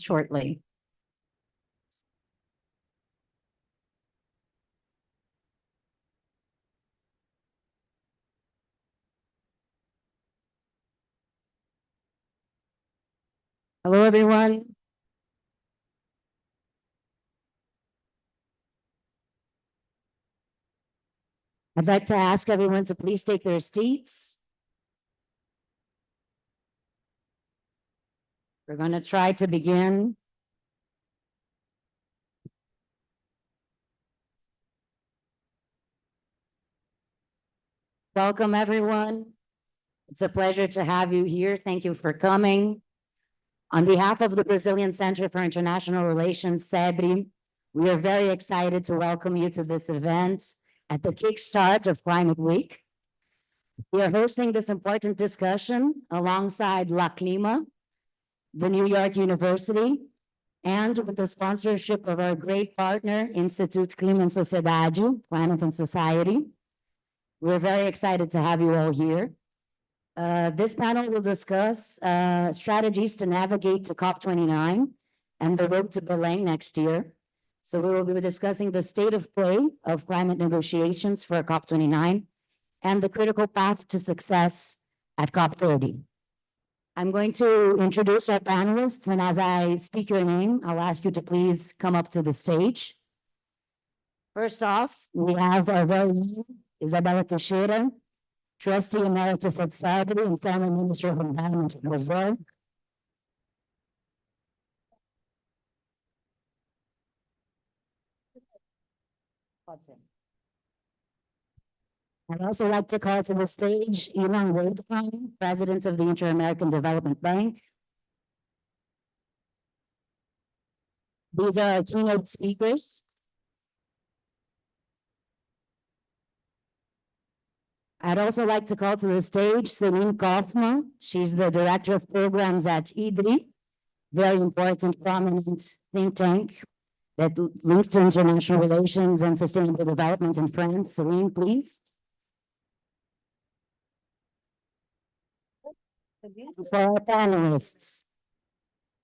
shortly. Hello, everyone. I'd like to ask everyone to please take their seats. We're going to try to begin. Welcome, everyone. It's a pleasure to have you here. Thank you for coming. On behalf of the Brazilian Center for International Relations, SEBRI, we are very excited to welcome you to this event at the kickstart of Climate Week. We are hosting this important discussion alongside La Clima, the New York University, and with the sponsorship of our great partner, Institute Clima and Sociedade, Climate and Society. We're very excited to have you all here. This panel will discuss strategies to navigate to COP29 and the road to Belém next year. So we will be discussing the state of play of climate negotiations for COP29 and the critical path to success at COP30. I'm going to introduce our panelists, and as I speak your name, I'll ask you to please come up to the stage. First off, we have our very own Isabella Teixeira, Trustee Emeritus at SEBRI and former Minister of Environment of Brazil. I'd also like to call to the stage Ilan Goldfein, President of the Inter-American Development Bank. These are our keynote speakers. I'd also like to call to the stage Celine Kaufman. She's the Director of Programs at IDRI, very important, prominent think tank that links to international relations and sustainable development in France. Celine, please. For our panelists,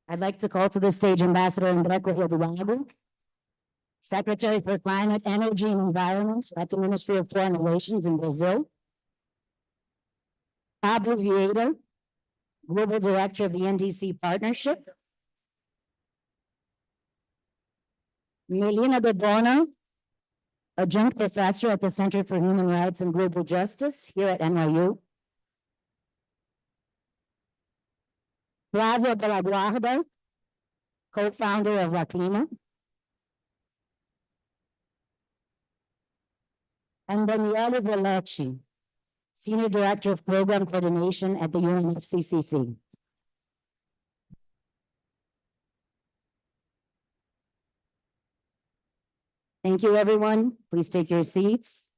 I'd like to call to the stage Ambassador André Corrêa do Lago, Secretary for Climate, Energy, and Environment at the Ministry of Foreign Relations in Brazil. Pablo Vieira, Global Director of the NDC Partnership. Melina de Bona, Adjunct Professor at the Center for Human Rights and Global Justice here at NYU. Flávia Bellaguarda, co-founder of La Clima. And Daniele Voletti, Senior Director of Program Coordination at the UNFCCC. Thank you, everyone. Please take your seats.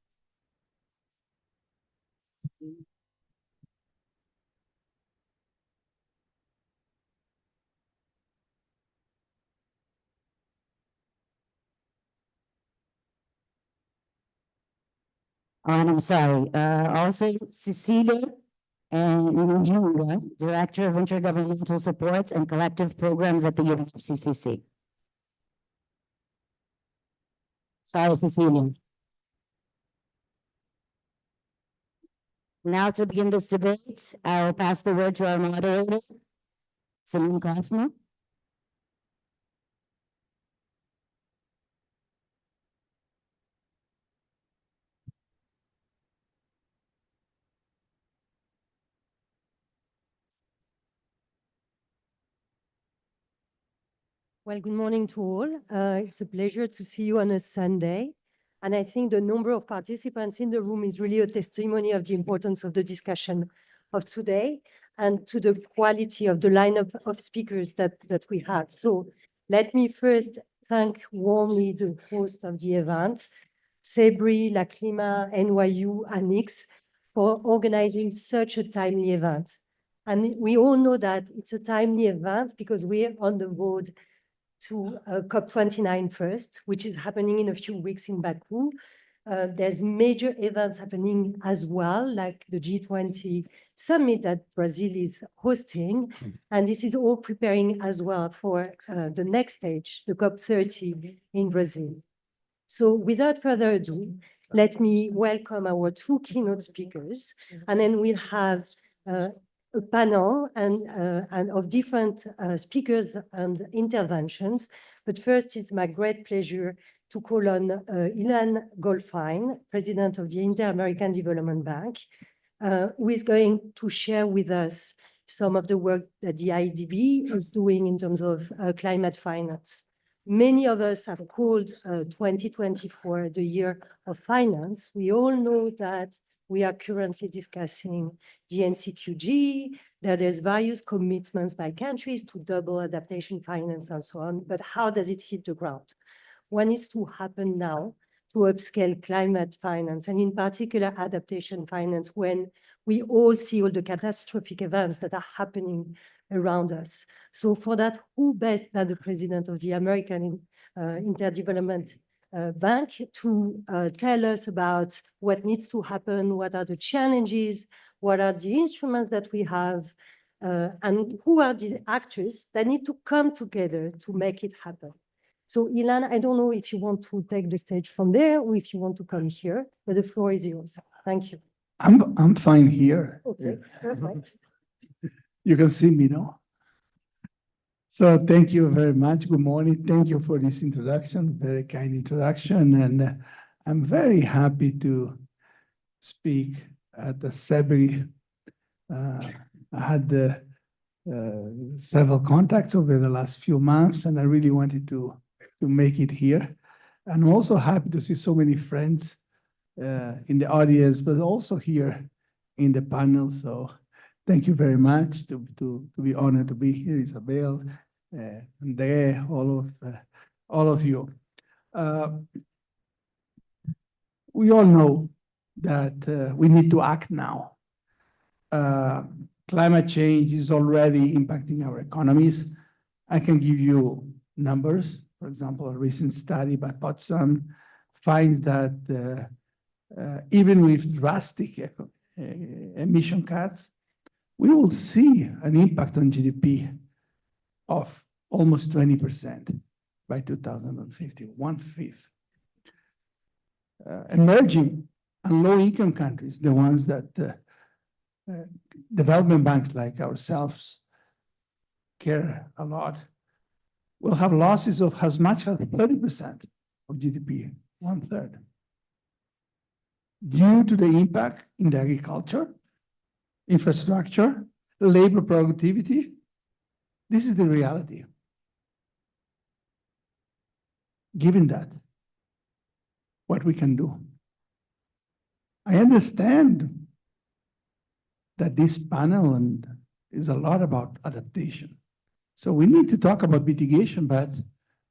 Oh, and I'm sorry, also Cecilia Njunga, Director of Intergovernmental Support and Collective Programs at the UNFCCC. Sorry, Cecilia. Now to begin this debate, I'll pass the word to our moderator, Celine Kaufman. Well, good morning to all. It's a pleasure to see you on a Sunday. And I think the number of participants in the room is really a testimony of the importance of the discussion of today and to the quality of the lineup of speakers that we have. So let me first thank warmly the host of the event, SEBRI, La Clima, NYU, ANIX, for organizing such a timely event. And we all know that it's a timely event because we're on the road to COP29 first, which is happening in a few weeks in Baku. There's major events happening as well, like the G20 summit that Brazil is hosting. And this is all preparing as well for the next stage, the COP30 in Brazil. So without further ado, let me welcome our two keynote speakers, and then we'll have a panel and of different speakers and interventions. But first, it's my great pleasure to call on Ilan Goldfein, President of the Inter-American Development Bank, who is going to share with us some of the work that the IDB is doing in terms of climate finance. Many of us have called 2024 the year of finance. We all know that we are currently discussing the NCQG, that there's various commitments by countries to double adaptation finance and so on, but how does it hit the ground? What needs to happen now to upscale climate finance, and in particular adaptation finance, when we all see all the catastrophic events that are happening around us? So for that, who best than the president of the American Interdevelopment Bank to tell us about what needs to happen, what are the challenges, what are the instruments that we have, and who are the actors that need to come together to make it happen. So Ilan, I don't know if you want to take the stage from there or if you want to come here, but the floor is yours. Thank you. I'm fine here. Okay, perfect. You can see me, no? So thank you very much. Good morning. Thank you for this introduction, very kind introduction. And I'm very happy to speak at the SEBRI. I had several contacts over the last few months, and I really wanted to make it here. I'm also happy to see so many friends in the audience, but also here in the panel. So thank you very much to be honored to be here, Isabel, and there, all of you. We all know that we need to act now. Climate change is already impacting our economies. I can give you numbers. For example, a recent study by Potsdam finds that even with drastic emission cuts, we will see an impact on GDP of almost 20% by 2050, 1/5. Emerging and low-income countries, the ones that development banks like ourselves care a lot, will have losses of as much as 30% of GDP, 1/3, due to the impact in the agriculture, infrastructure, labor productivity. This is the reality. Given that, what we can do. I understand that this panel is a lot about adaptation. So we need to talk about mitigation, but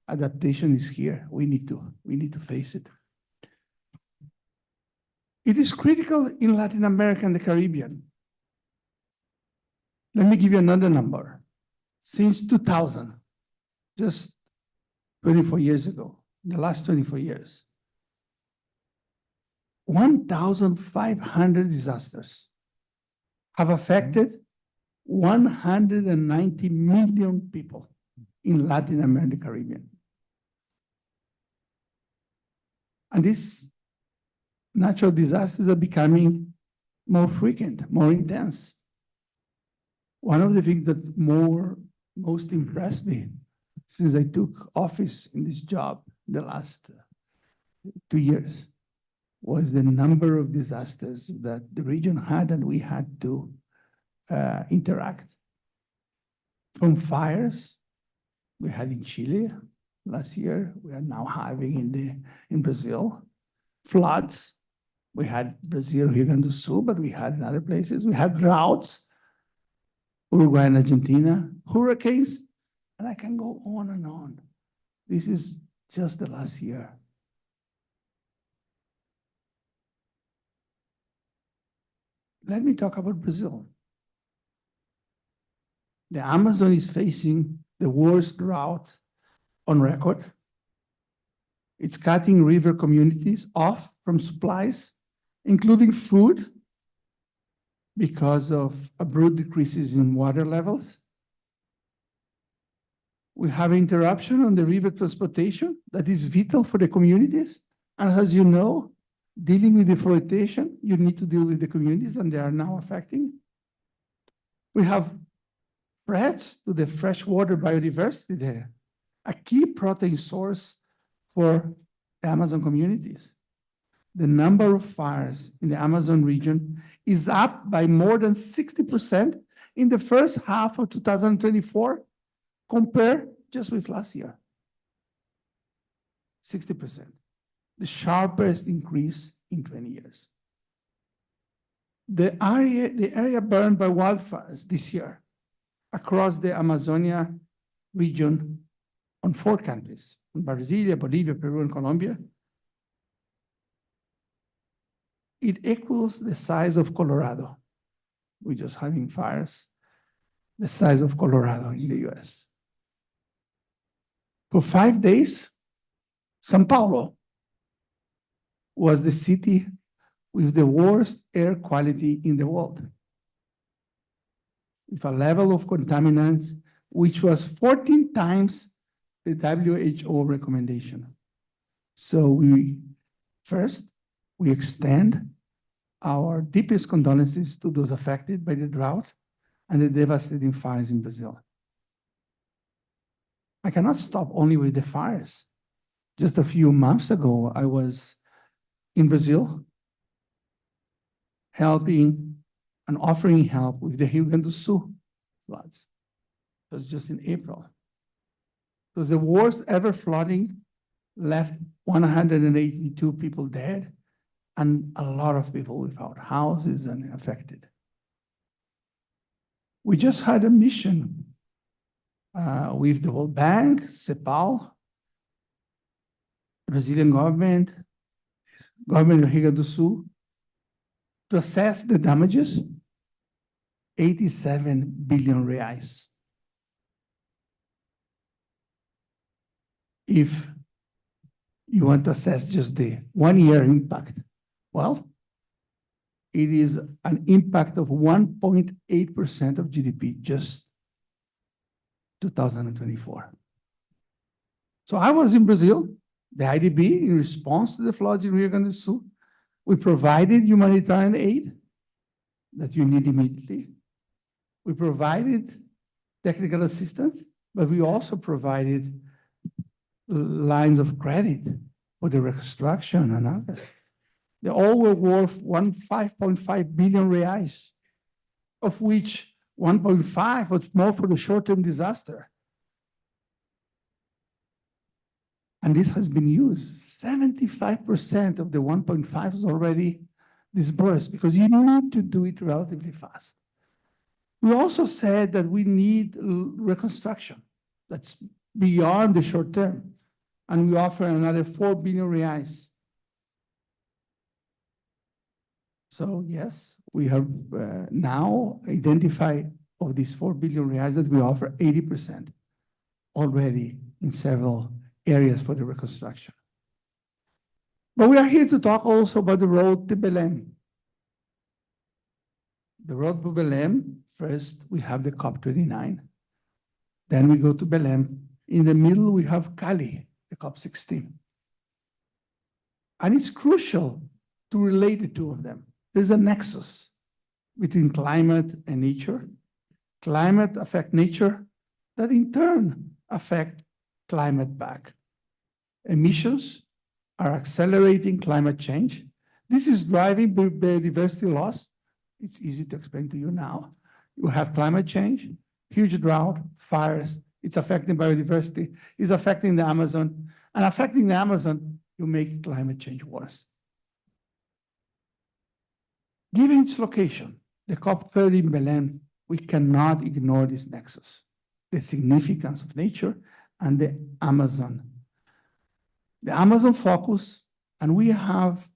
adaptation is here. We need to face it. It is critical in Latin America and the Caribbean. Let me give you another number. Since 2000, just 24 years ago, the last 24 years, 1,500 disasters have affected 190 million people in Latin America and the Caribbean. And these natural disasters are becoming more frequent, more intense. One of the things that most impressed me since I took office in this job the last 2 years was the number of disasters that the region had and we had to interact. From fires we had in Chile last year, we are now having in Brazil. Floods, we had Brazil, Rio Grande do Sul, but we had in other places. We had droughts, Uruguay and Argentina, hurricanes, and I can go on and on. This is just the last year. Let me talk about Brazil. The Amazon is facing the worst drought on record. It's cutting river communities off from supplies, including food, because of abrupt decreases in water levels. We have interruption on the river transportation that is vital for the communities. And as you know, dealing with deforestation, you need to deal with the communities, and they are now affecting. We have threats to the freshwater biodiversity there, a key protein source for the Amazon communities. The number of fires in the Amazon region is up by more than 60% in the first half of 2024, compared just with last year. 60%, the sharpest increase in 20 years. The area burned by wildfires this year across the Amazonia region on 4 countries, Brasilia, Bolivia, Peru, and Colombia, it equals the size of Colorado. We're just having fires, the size of Colorado in the US. For 5 days, São Paulo was the city with the worst air quality in the world, with a level of contaminants which was 14 times the WHO recommendation. So we extend our deepest condolences to those affected by the drought and the devastating fires in Brazil. I cannot stop only with the fires. Just a few months ago, I was in Brazil helping and offering help with the Rio Grande do Sul floods. It was just in April. It was the worst ever flooding, left 182 people dead and a lot of people without houses and affected. We just had a mission with the World Bank, CEPAL, Brazilian government of Rio Grande do Sul, to assess the damages, 87 billion reais. If you want to assess just the 1 year impact, well, it is an impact of 1.8% of GDP, just 2024. So I was in Brazil, the IDB, in response to the floods in Rio Grande do Sul. We provided humanitarian aid that you need immediately. We provided technical assistance, but we also provided lines of credit for the reconstruction and others. They all were worth 5.5 billion reais, of which 1.5 was more for the short-term disaster. And this has been used. 75% of the 1.5 is already disbursed because you need to do it relatively fast. We also said that we need reconstruction that's beyond the short term, and we offer another 4 billion reais. So yes, we have now identified of these 4 billion reais that we offer 80% already in several areas for the reconstruction. But we are here to talk also about the road to Belém. The road to Belém, first we have the COP29, then we go to Belém. In the middle we have Cali, the COP16. And it's crucial to relate the two of them. There's a nexus between climate and nature. Climate affects nature, that in turn affect climate back. Emissions are accelerating climate change. This is driving biodiversity loss. It's easy to explain to you now. You have climate change, huge drought, fires. It's affecting biodiversity. It's affecting the Amazon. And affecting the Amazon, you make climate change worse. Given its location, the COP30 in Belém, we cannot ignore this nexus, the significance of nature and the Amazon. The Amazon focus, and we have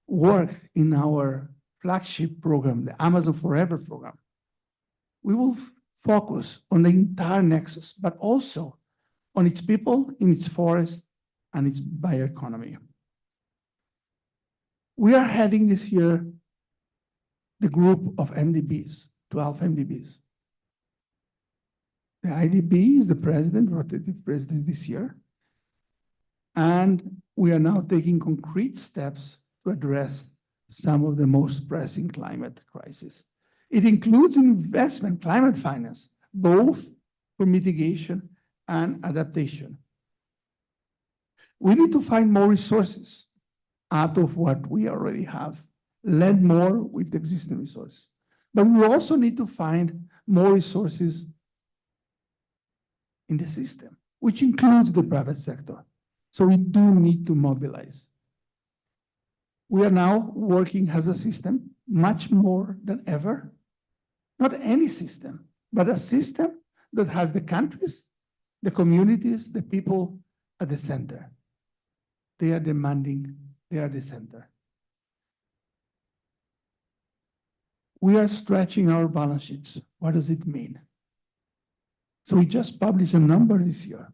worked in our flagship program, the Amazon Forever program. We will focus on the entire nexus, but also on its people, in its forest, and its bioeconomy. We are heading this year the group of MDBs, 12 MDBs. The IDB is the president, rotative president this year. And we are now taking concrete steps to address some of the most pressing climate crises. It includes investment, climate finance, both for mitigation and adaptation. We need to find more resources out of what we already have, lend more with the existing resources. But we also need to find more resources in the system, which includes the private sector. So we do need to mobilize. We are now working as a system much more than ever. Not any system, but a system that has the countries, the communities, the people at the center. They are demanding, they are the center. We are stretching our balance sheets. What does it mean? So we just published a number this year,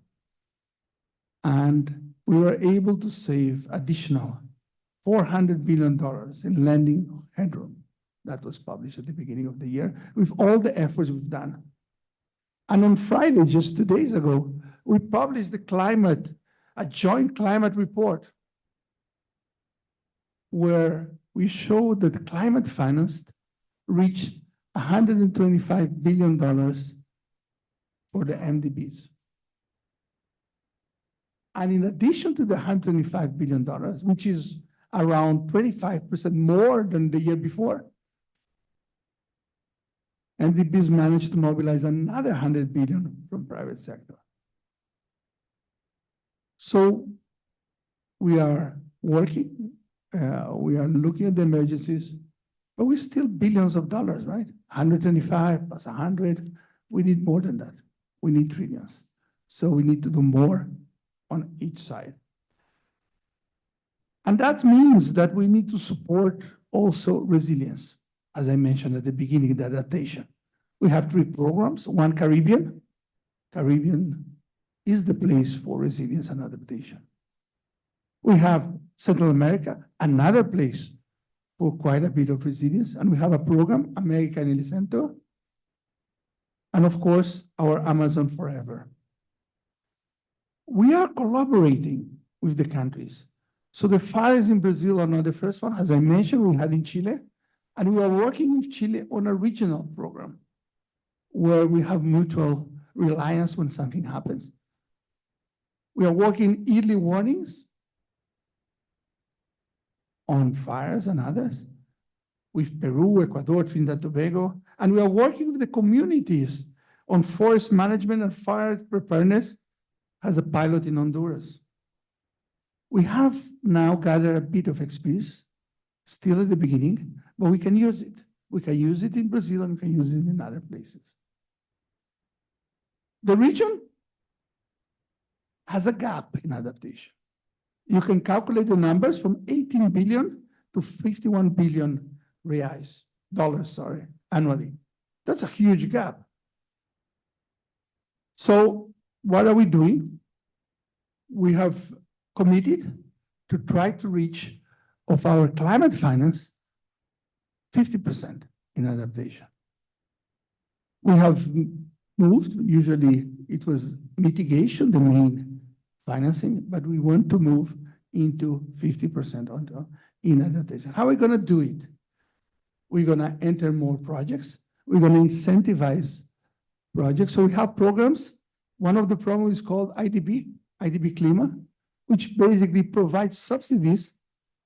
and we were able to save additional $400 billion in lending headroom. That was published at the beginning of the year with all the efforts we've done. And on Friday, just 2 days ago, we published a joint climate report where we showed that climate finance reached $125 billion for the MDBs. And in addition to the $125 billion, which is around 25% more than the year before, MDBs managed to mobilize another $100 billion from private sector. So we are working, we are looking at the emergencies, but we're still billions of dollars, right? 125 plus 100, we need more than that. We need trillions. So we need to do more on each side. And that means that we need to support also resilience. As I mentioned at the beginning, the adaptation. We have 3 programs, one Caribbean. Caribbean is the place for resilience and adaptation. We have Central America, another place for quite a bit of resilience. And we have a program, America en el Centro. And of course, our Amazon Forever. We are collaborating with the countries. So the fires in Brazil are not the first one. As I mentioned, we had in Chile. And we are working with Chile on a regional program where we have mutual reliance when something happens. We are working early warnings on fires and others with Peru, Ecuador, Trinidad, Tobago, and we are working with the communities on forest management and fire preparedness as a pilot in Honduras. We have now gathered a bit of experience, still at the beginning, but we can use it. We can use it in Brazil and we can use it in other places. The region has a gap in adaptation. You can calculate the numbers from 18 billion to 51 billion reais, dollars, annually. That's a huge gap. So what are we doing? We have committed to try to reach of our climate finance 50% in adaptation. We have moved, usually it was mitigation, the main financing, but we want to move into 50% in adaptation. How are we going to do it? We're going to enter more projects. We're going to incentivize projects. So we have programs. One of the programs is called IDB Clima, which basically provides subsidies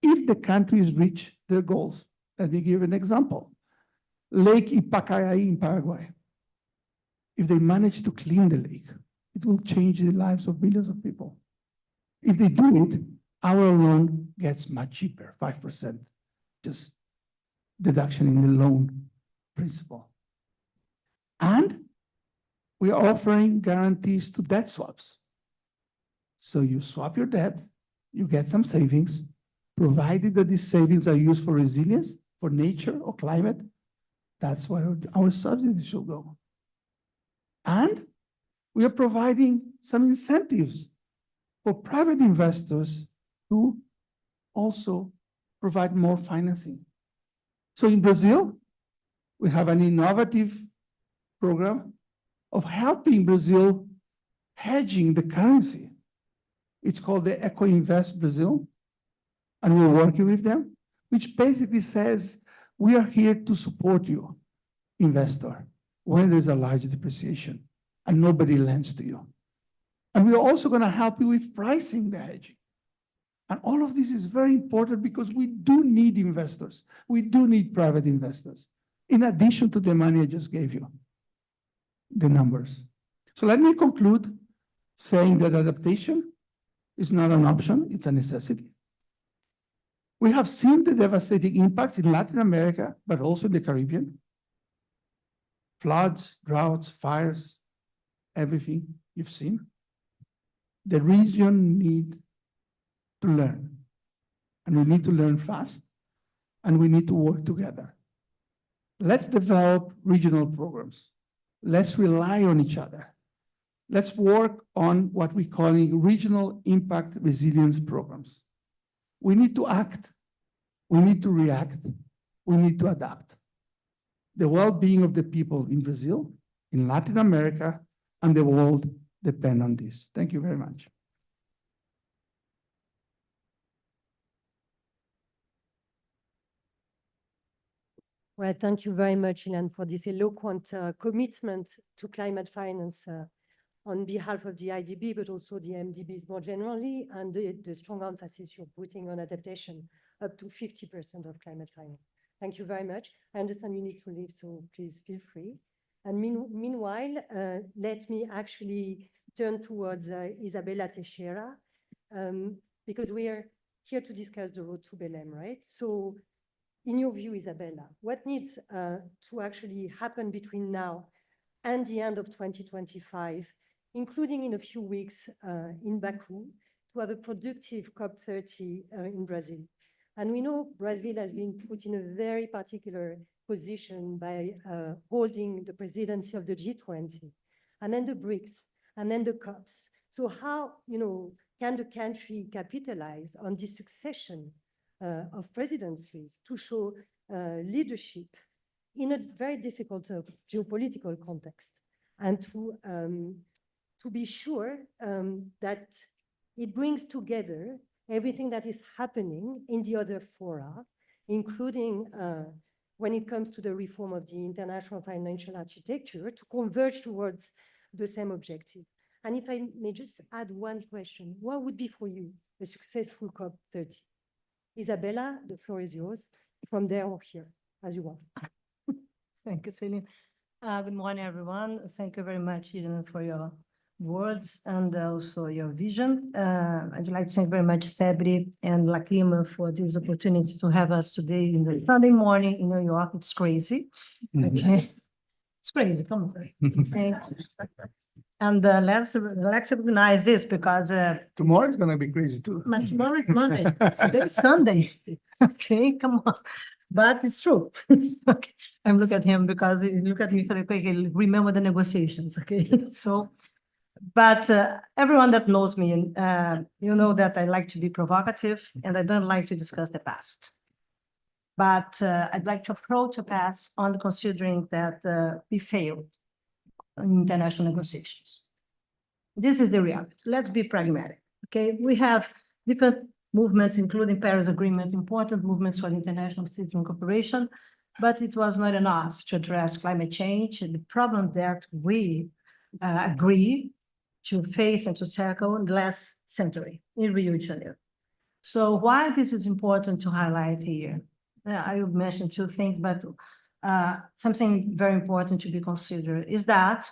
if the countries reach their goals. Let me give an example. Lake Ipacaraí in Paraguay. If they manage to clean the lake, it will change the lives of millions of people. If they do it, our loan gets much cheaper, 5%, just deduction in the loan principal. And we are offering guarantees to debt swaps. So you swap your debt, you get some savings, provided that these savings are used for resilience, for nature or climate, that's where our subsidies should go. And we are providing some incentives for private investors to also provide more financing. So in Brazil, we have an innovative program of helping Brazil hedging the currency. It's called the EcoInvest Brazil, and we're working with them, which basically says, we are here to support you, investor, when there's a large depreciation and nobody lends to you. And we're also going to help you with pricing the hedging. And all of this is very important because we do need investors. We do need private investors, in addition to the money I just gave you, the numbers. So let me conclude saying that adaptation is not an option, it's a necessity. We have seen the devastating impacts in Latin America, but also in the Caribbean. Floods, droughts, fires, everything you've seen. The region needs to learn. And we need to learn fast, and we need to work together. Let's develop regional programs. Let's rely on each other. Let's work on what we call regional impact resilience programs. We need to act. We need to react. We need to adapt. The well-being of the people in Brazil, in Latin America, and the world depend on this. Thank you very much. Well, thank you very much, Ilan, for this eloquent commitment to climate finance on behalf of the IDB, but also the MDBs more generally, and the strong emphasis you're putting on adaptation, up to 50% of climate finance. Thank you very much. I understand you need to leave, so please feel free. And meanwhile, let me actually turn towards Isabella Teixeira, because we are here to discuss the road to Belém, right? So in your view, Isabella, what needs to actually happen between now and the end of 2025, including in a few weeks in Baku, to have a productive COP30 in Brazil? And we know Brazil has been put in a very particular position by holding the presidency of the G20, and then the BRICS, and then the COPs. So how, can the country capitalize on this succession of presidencies to show leadership in a very difficult geopolitical context, and to be sure that it brings together everything that is happening in the other fora, including when it comes to the reform of the international financial architecture, to converge towards the same objective. And if I may just add one question, what would be for you a successful COP30? Isabella, the floor is yours, from there or here, as you want. Thank you, Celine. Good morning, everyone. Thank you very much, Ilan, for your words and also your vision. I'd like to thank very much Sebri and Laclima for this opportunity to have us today in the Sunday morning in New York. It's crazy. Okay, it's crazy. Come on. Okay. And let's recognize this because Tomorrow is going to be crazy too. tomorrow is Monday. Today is Sunday. Okay, come on. But it's true. Okay, I'm looking at him because he look at me for the remember the negotiations. Okay, so. But everyone that knows me, you know that I like to be provocative and I don't like to discuss the past. But I'd like to approach the past on considering that we failed in international negotiations. This is the reality. Let's be pragmatic. Okay, we have different movements, including Paris Agreement, important movements for international citizen cooperation, but it was not enough to address climate change and the problem that we agree to face and to tackle in the last century in Rio de Janeiro. So why this is important to highlight here? I will mention two things, but something very important to be considered is that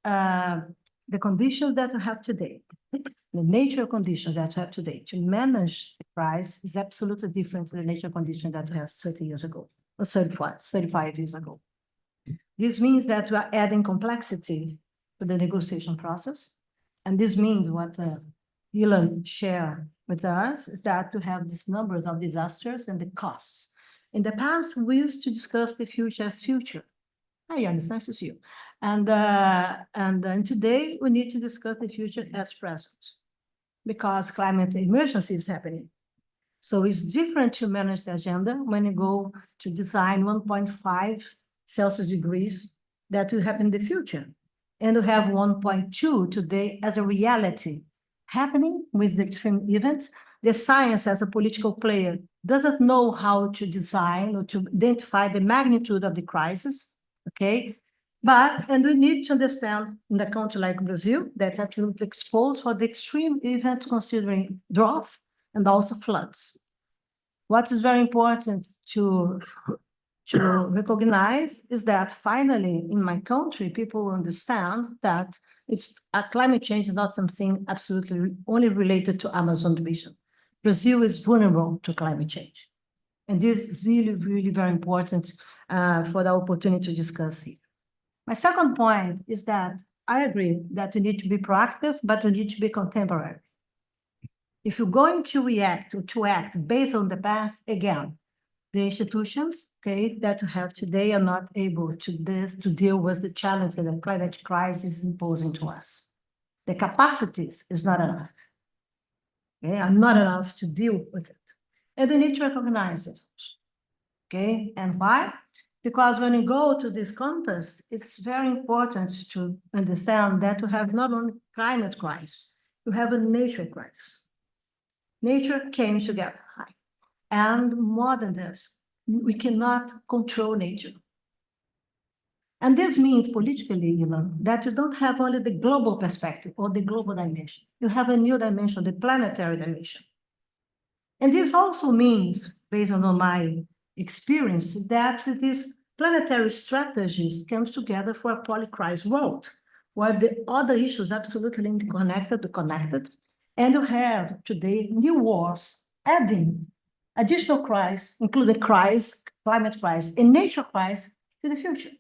the conditions that we have today, the nature conditions that we have today to manage the price is absolutely different to the nature condition that we have 30 years ago, or 35 years ago. This means that we are adding complexity to the negotiation process. And this means what Ilan shared with us is that to have these numbers of disasters and the costs. In the past, we used to discuss the future as future. Hi, Yanis, nice to see you. And then today, we need to discuss the future as present. because climate emergency is happening. So it's different to manage the agenda when you go to design 1.5 Celsius degrees that will happen in the future. And to have 1.2 today as a reality happening with the extreme event. The science as a political player doesn't know how to design or to identify the magnitude of the crisis, okay? And we need to understand in a country like Brazil that will be exposed for the extreme events considering drought and also floods. What is very important to recognize is that finally in my country, people understand that climate change is not something absolutely only related to Amazon region. Brazil is vulnerable to climate change. And this is really, really very important for the opportunity to discuss here. My second point is that I agree that we need to be proactive, but we need to be contemporary. If you're going to react or to act based on the past, again, the institutions, okay, that we have today are not able to deal with the challenge that the climate crisis is imposing to us. The capacities is not enough. Okay, are not enough to deal with it. And we need to recognize this. Okay, and why? Because when you go to this context, it's very important to understand that you have not only climate crisis, you have a nature crisis. Nature came together. And more than this, we cannot control nature. And this means politically, that you don't have only the global perspective or the global dimension. You have a new dimension, the planetary dimension. And this also means, based on my experience, that these planetary strategies come together for a polycrisis world, where the other issues are absolutely connected. And you have today new wars adding additional crises, including climate crisis, and nature crisis to the future.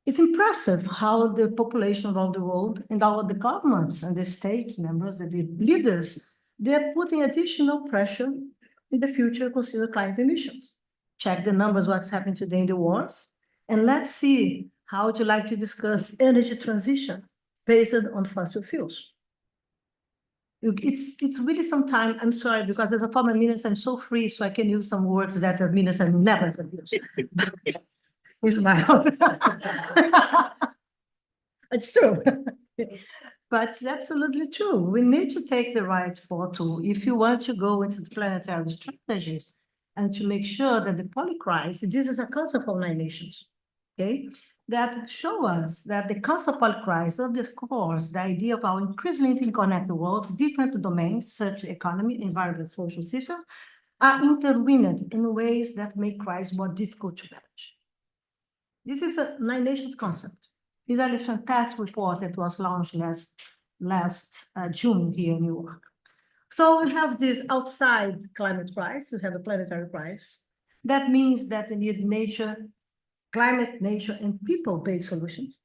It's impressive how the population around the world and all the governments and the state members and the leaders, they're putting additional pressure in the future to consider climate emissions. Check the numbers, what's happening today in the wars, and let's see how would you like to discuss energy transition based on fossil fuels. It's really some time, I'm sorry, because as a former minister, I'm so free, so I can use some words that a minister never could use. It's my own. It's true. But it's absolutely true. We need to take the right photo if you want to go into the planetary strategies and to make sure that the polycrisis, this is a concept of 9 nations, okay? That show us that the concept of polycrisis, of course, the idea of our increasingly interconnected world, different domains, such as economy, environment, social system, are intertwined in ways that make crisis more difficult to manage. This is a 9 nations concept. This is a fantastic report that was launched last June here in New York. So we have this outside climate crisis, we have a planetary crisis. That means that we need nature, climate, nature, and people-based solutions.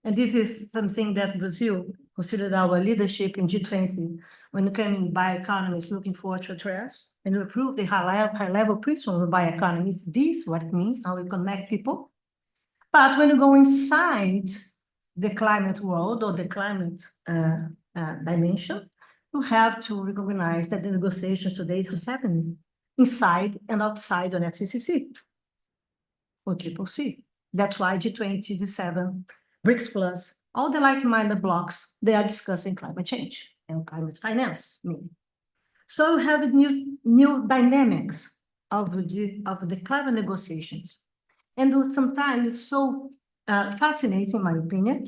And this is something that Brazil considered our leadership in G20 when it came in bioeconomy looking forward to address and improve the high-level principle of bioeconomy. This is what it means, how we connect people. But when you go inside the climate world or the climate dimension, you have to recognize that the negotiations today happen inside and outside on FCCC or CCC. That's why G20, G7, BRICS Plus, all the like-minded blocs, they are discussing climate change and climate finance. So we have new dynamics of the climate negotiations. And sometimes it's so fascinating, in my opinion,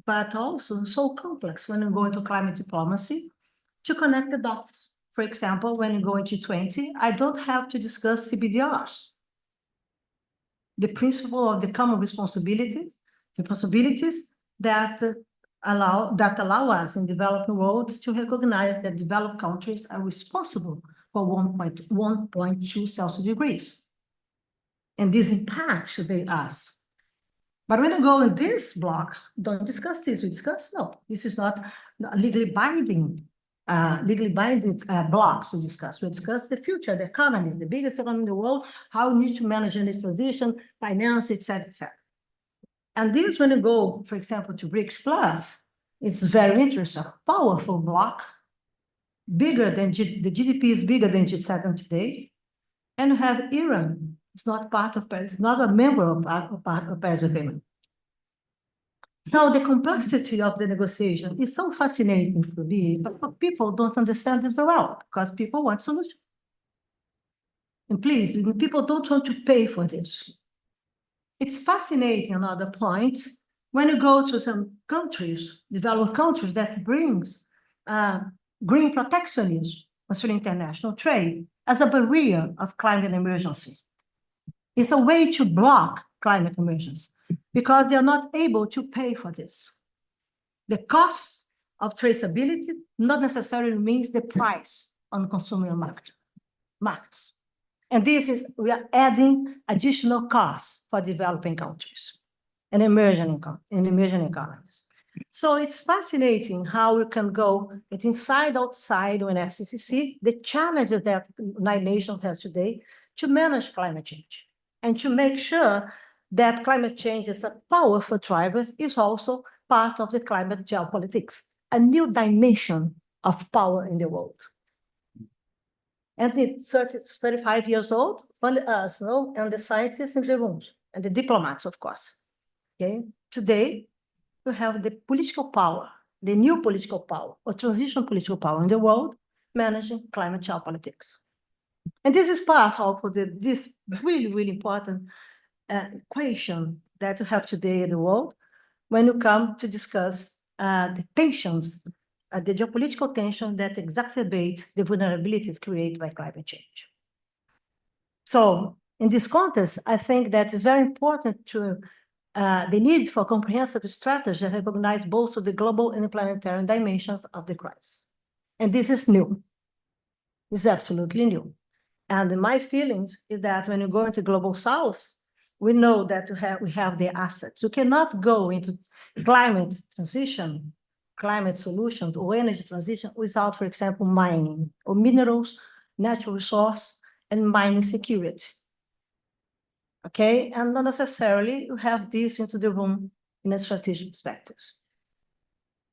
but also so complex when you go into climate diplomacy to connect the dots. For example, when you go into G20, I don't have to discuss CBDRs. The principle of the common responsibilities that allow us in developing world to recognize that developed countries are responsible for 1.2 Celsius degrees. And this impacts us. But when you go in these blocks, don't discuss this. We discuss, no, this is not legally binding blocks to discuss. We discuss the future, the economies, the biggest economy in the world, how we need to manage energy transition, finance, et cetera, et cetera. And this, when you go, for example, to BRICS Plus, It's very interesting, a powerful bloc, bigger than the GDP is bigger than G7 today. And you have Iran, it's not part of Paris, it's not a member of Paris Agreement. So the complexity of the negotiation is so fascinating to me, but people don't understand this very well because people want solution. And please, people don't want to pay for this. It's fascinating, another point, when you go to some countries, developed countries that brings green protectionism concerning international trade as a barrier of climate emergency. It's a way to block climate emergency because they are not able to pay for this. The cost of traceability not necessarily means the price on consumer markets. And we are adding additional costs for developing countries and emerging economies. So it's fascinating how we can go inside, outside UNFCCC, the challenges that United Nations has today to manage climate change and to make sure that climate change is a powerful driver is also part of the climate geopolitics, a new dimension of power in the world. And it's 35 years old, only us, and the scientists in the room, and the diplomats, of course. Okay, today, we have the political power, the new political power, or transition political power in the world, managing climate geopolitics. And this is part of this really, really important equation that we have today in the world when you come to discuss the tensions, the geopolitical tension that exacerbate the vulnerabilities created by climate change. So in this context, I think that it's very important to the need for comprehensive strategy recognize both the global and planetary dimensions of the crisis. And this is new. It's absolutely new. And my feelings is that when you go into Global South, we know that we have the assets. You cannot go into climate transition, climate solutions, or energy transition without, for example, mining or minerals, natural resource, and mining security. Okay, and not necessarily you have this into the room in a strategic perspective.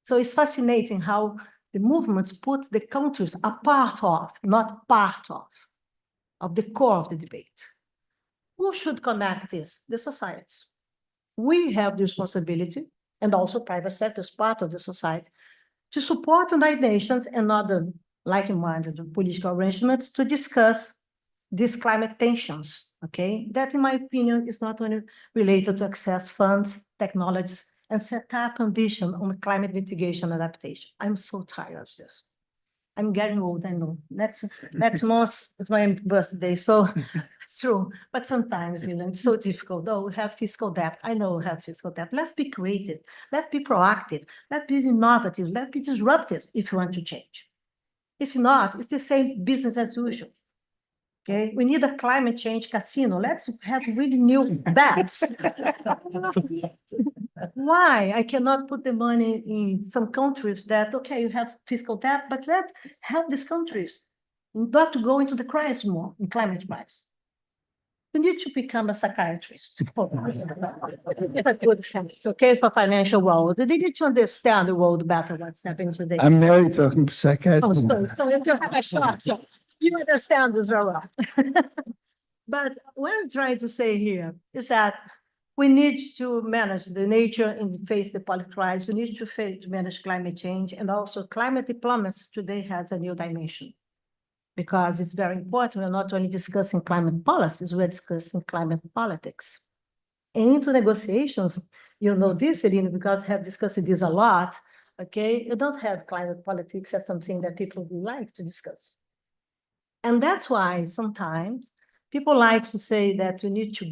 So it's fascinating how the movements put the countries a part of, not part of the core of the debate. Who should connect this? The societies. We have the responsibility, and also private sector is part of the society, to support the United Nations and other like-minded political arrangements to discuss these climate tensions, okay? That, in my opinion, is not only related to access funds, technologies, and set up ambition on climate mitigation and adaptation. I'm so tired of this. I'm getting old, I know. Next month is my birthday, so it's true. But sometimes, it's so difficult. Oh, we have fiscal debt. I know we have fiscal debt. Let's be creative. Let's be proactive. Let's be innovative. Let's be disruptive if you want to change. If not, it's the same business as usual. Okay, we need a climate change casino. Let's have really new bets. Why? I cannot put the money in some countries that, okay, you have fiscal debt, but let's help these countries not to go into the crisis more in climate crisis. You need to become a psychiatrist. It's a good habit, okay, for financial world. They need to understand the world better, what's happening today. I'm married to a psychiatrist. So if you have a shot, you understand this very well. But what I'm trying to say here is that we need to manage the nature and face the public crisis. We need to manage climate change, and also climate diplomacy today has a new dimension because it's very important. We're not only discussing climate policies, we're discussing climate politics. And into negotiations, you know this, Eline, because I have discussed this a lot, okay? You don't have climate politics as something that people would like to discuss. And that's why sometimes people like to say that we need to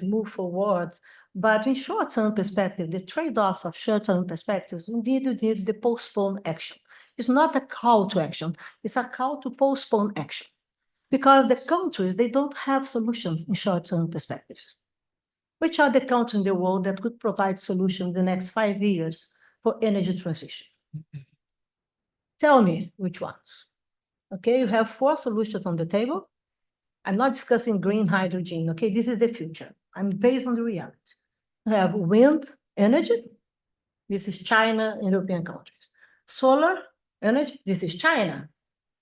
move forward, but in short-term perspective, the trade-offs of short-term perspectives, indeed, you need the postpone action. It's not a call to action, it's a call to postpone action. Because the countries, they don't have solutions in short-term perspectives. Which are the countries in the world that could provide solutions in the next 5 years for energy transition? Tell me which ones. Okay, you have 4 solutions on the table. I'm not discussing green hydrogen, okay? This is the future. I'm based on the reality. You have wind energy, this is China and European countries. Solar energy, this is China.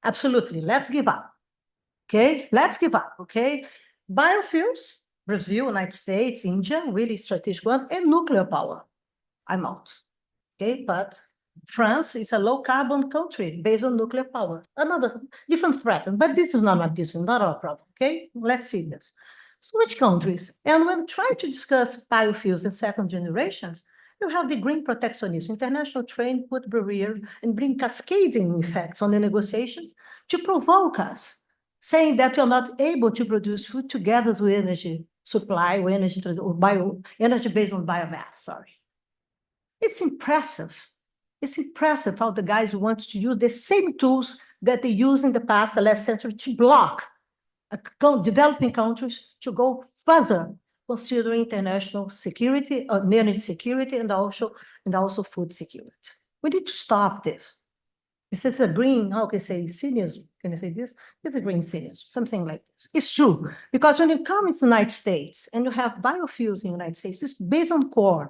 Absolutely, let's give up. Okay, let's give up, okay? Biofuels, Brazil, United States, India, really strategic one, and nuclear power. I'm out. Okay, but France is a low carbon country based on nuclear power. Another different threat, but this is not my business, not our problem. Okay, let's see this. So which countries? And when trying to discuss biofuels and second generations, you have the green protectionism, international trade put barrier and bring cascading effects on the negotiations to provoke us, saying that you're not able to produce food together with energy supply or energy or energy based on biomass. Sorry. It's impressive. It's impressive how the guys want to use the same tools that they used in the past, the last century, to block developing countries to go further, considering international security, energy security, and also food security. We need to stop this. It's a green, how can I say, cynicism? Can I say this? It's a green cynicism, something like this. It's true, because when you come to the United States and you have biofuels in the United States, it's based on corn.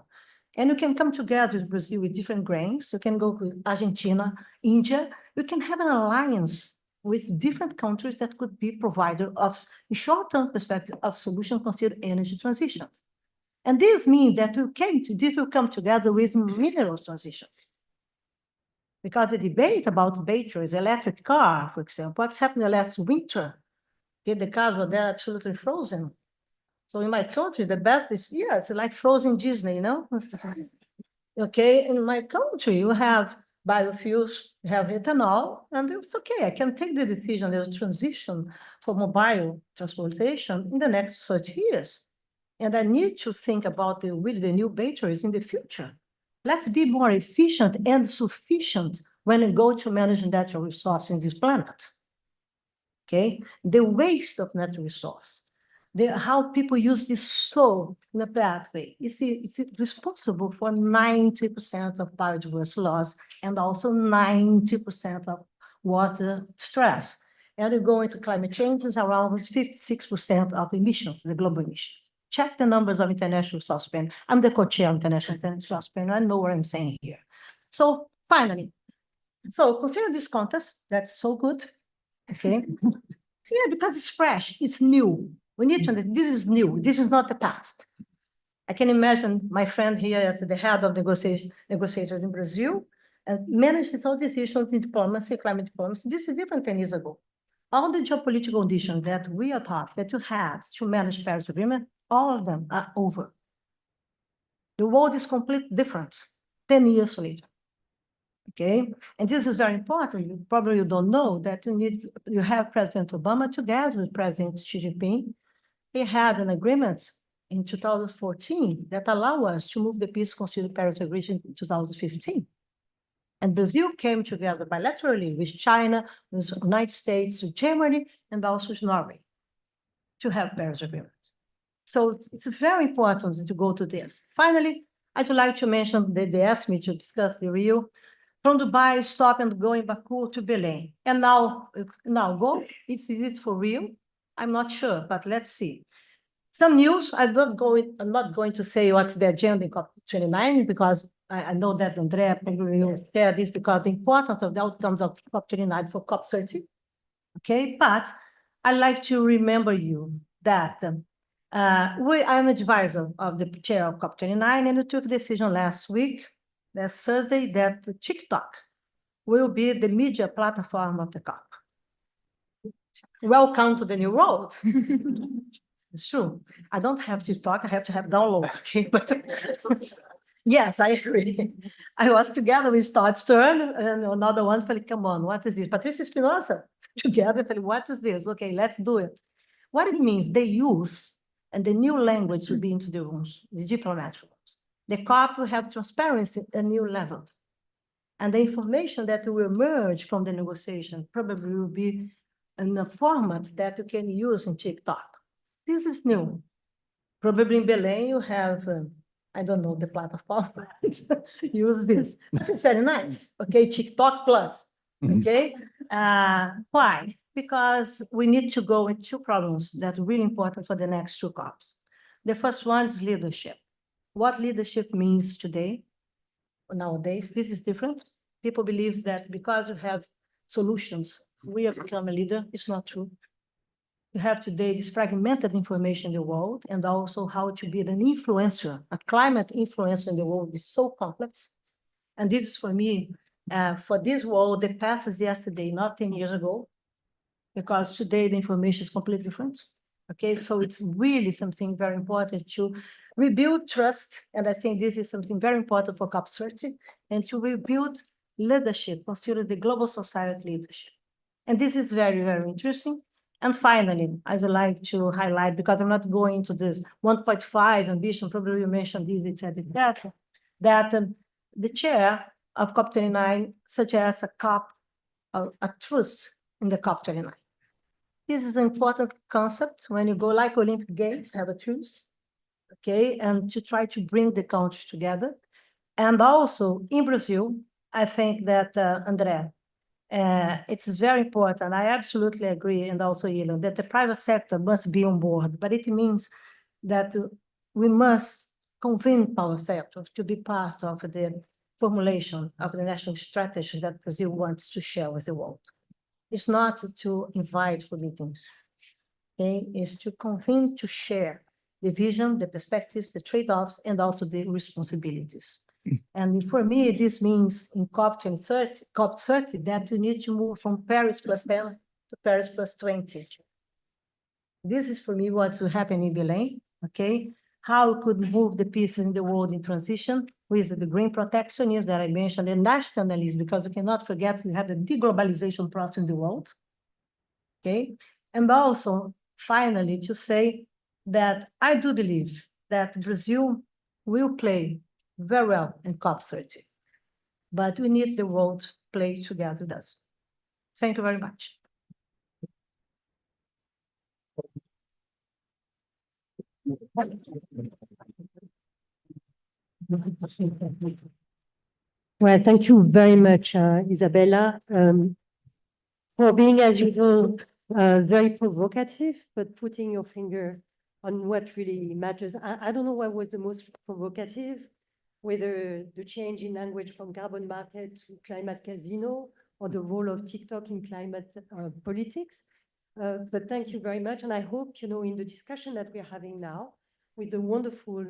And you can come together with Brazil with different grains. You can go with Argentina, India. You can have an alliance with different countries that could be provider of, in short-term perspective, of solutions considered energy transitions. And this means that this will come together with minerals transition. Because the debate about batteries, electric car, for example, what's happened last winter, okay, the cars were there absolutely frozen. So in my country, the best is, yeah, it's like frozen Disney, you know? Okay, in my country, you have biofuels, you have ethanol, and it's okay. I can take the decision, there's a transition for mobile transportation in the next 30 years. And I need to think about the new batteries in the future. Let's be more efficient and sufficient when we go to manage natural resources in this planet. Okay, the waste of natural resource. How people use this soil in a bad way. It's responsible for 90% of biodiversity loss and also 90% of water stress. And you go into climate change, is around 56% of emissions, the global emissions. Check the numbers of International Resource Plan. I'm the co-chair of International Resource Plan. I know what I'm saying here. So finally, consider this contest. That's so good. Okay. Yeah, because it's fresh, it's new. We need to understand this is new. This is not the past. I can imagine my friend here as the head of negotiators in Brazil and managed all these issues in diplomacy, climate diplomacy. This is different 10 years ago. All the geopolitical conditions that we are taught that you had to manage Paris Agreement, all of them are over. The world is completely different 10 years later. Okay, and this is very important. You probably don't know that you have President Obama together with President Xi Jinping. They had an agreement in 2014 that allowed us to move the peace considered Paris Agreement in 2015. And Brazil came together bilaterally with China, with the United States, with Germany, and also with Norway to have Paris Agreement. So it's very important to go to this. Finally, I'd like to mention that they asked me to discuss the Rio. From Dubai, stop and go in Baku to Belém. And now go, is it for real? I'm not sure, but let's see. Some news, I'm not going to say what's the agenda in COP29, because I know that Andrea probably will share this because the importance of the outcomes of COP29 for COP30. Okay, but I'd like to remember you that I'm advisor of the chair of COP29, and we took a decision last Thursday, that TikTok will be the media platform of the COP. Welcome to the new world. It's true. I don't have TikTok, I have to have download, okay? But yes, I agree. I was together with Todd Stern and another one, like, come on, what is this? Patricia Espinosa, together, what is this? Okay, let's do it. What it means, they use, and the new language will be into the rooms, the diplomatic rooms. The COP will have transparency at a new level. And the information that will emerge from the negotiation probably will be in a format that you can use in TikTok. This is new. Probably in Belém you have, I don't know the platform, but use this. It's very nice, okay? TikTok plus, okay? Why? Because we need to go with two problems that are really important for the next two COPs. The first one is leadership. What leadership means today, nowadays. This is different. People believe that because you have solutions, we have become a leader. It's not true. You have today this fragmented information in the world, and also how to be an influencer, a climate influencer in the world is so complex. And this is for me, for this world, the past is yesterday, not 10 years ago, because today the information is completely different. Okay, so it's really something very important to rebuild trust. And I think this is something very important for COP30, and to rebuild leadership, consider the global society leadership. And this is very, very interesting. And finally, I would like to highlight, because I'm not going into this 1.5 ambition, probably you mentioned this, etc., that the chair of COP29 suggests a truce in the COP29. This is an important concept when you go like Olympic Games, have a truce, okay, and to try to bring the countries together. And also in Brazil, I think that, André, it's very important. I absolutely agree, and also Elon, that the private sector must be on board, but it means that we must convince our sector to be part of the formulation of the national strategies that Brazil wants to share with the world. It's not to invite for meetings, okay? It's to convene, to share the vision, the perspectives, the trade-offs, and also the responsibilities. And for me, this means in COP30 that we need to move from Paris +10 to Paris +20. This is for me what's happening in Belém, okay? How we could move the pieces in the world in transition with the green protectionism that I mentioned, and nationalism, because we cannot forget we have the deglobalization process in the world, okay? And also, finally, to say that I do believe that Brazil will play very well in COP30, but we need the world to play together with us. Thank you very much. Well, thank you very much, Isabella, for being, as usual, very provocative, but putting your finger on what really matters. I don't know what was the most provocative, whether the change in language from carbon market to climate casino, or the role of TikTok in climate politics. But thank you very much. And I hope, in the discussion that we're having now, with the wonderful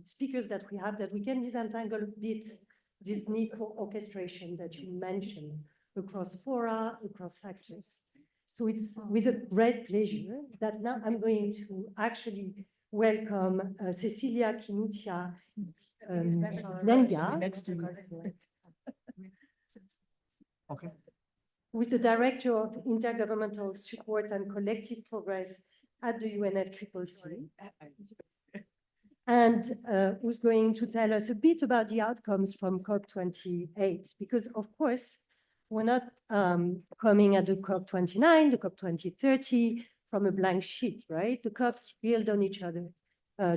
speakers that we have, that we can disentangle a bit this need for orchestration that you mentioned across fora, across sectors. So it's with a great pleasure that now I'm going to actually welcome Cecilia Kinutia Zengia, who is the Director of Intergovernmental Support and Collective Progress at the UNFCCC, and who's going to tell us a bit about the outcomes from COP28, because of course, we're not coming at the COP29, the COP2030 from a blank sheet, right? The COPs build on each other,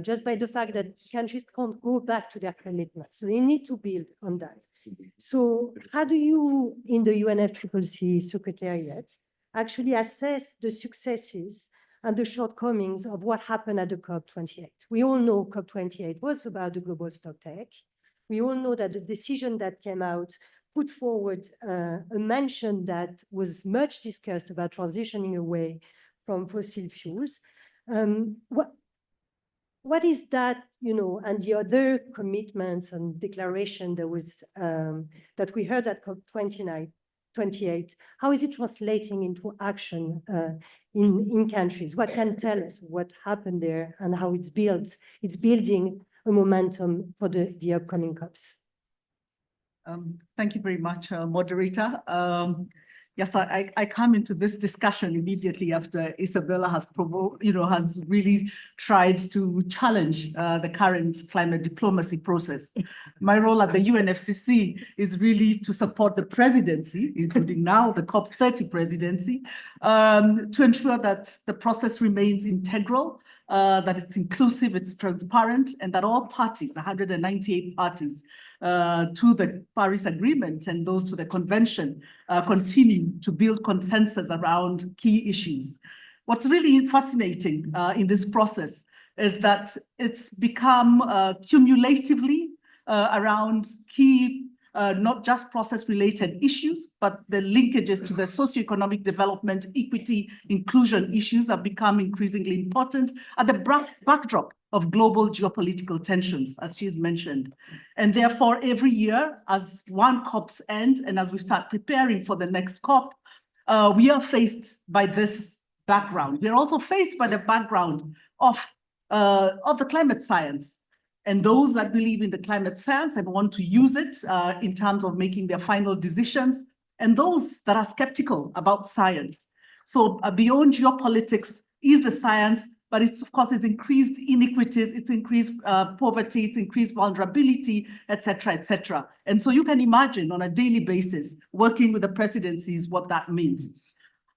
just by the fact that countries can't go back to their commitments. So they need to build on that. So how do you, in the UNFCCC Secretariat, actually assess the successes and the shortcomings of what happened at the COP28? We all know COP28 was about the global stocktake. We all know that the decision that came out put forward a mention that was much discussed about transitioning away from fossil fuels. What is that, and the other commitments and declaration that was that we heard at COP28, how is it translating into action in countries? What can tell us what happened there and how it's building a momentum for the upcoming COPs? Thank you very much, moderator. Yes, I come into this discussion immediately after Isabella has has really tried to challenge the current climate diplomacy process. My role at the UNFCCC is really to support the presidency, including now the COP30 presidency, to ensure that the process remains integral, that it's inclusive, it's transparent, and that all parties, 198 parties, to the Paris Agreement and those to the Convention continue to build consensus around key issues. What's really fascinating in this process is that it's become cumulatively around key, not just process-related issues, but the linkages to the socioeconomic development, equity, inclusion issues have become increasingly important at the backdrop of global geopolitical tensions, as she's mentioned. And therefore, every year, as one COP's end, and as we start preparing for the next COP, we are faced by this background. We are also faced by the background of the climate science. And those that believe in the climate science and want to use it in terms of making their final decisions, and those that are skeptical about science. So beyond geopolitics is the science, but it's, of course, it's increased inequities, it's increased poverty, it's increased vulnerability, et cetera, et cetera. And so you can imagine on a daily basis, working with the presidencies, what that means.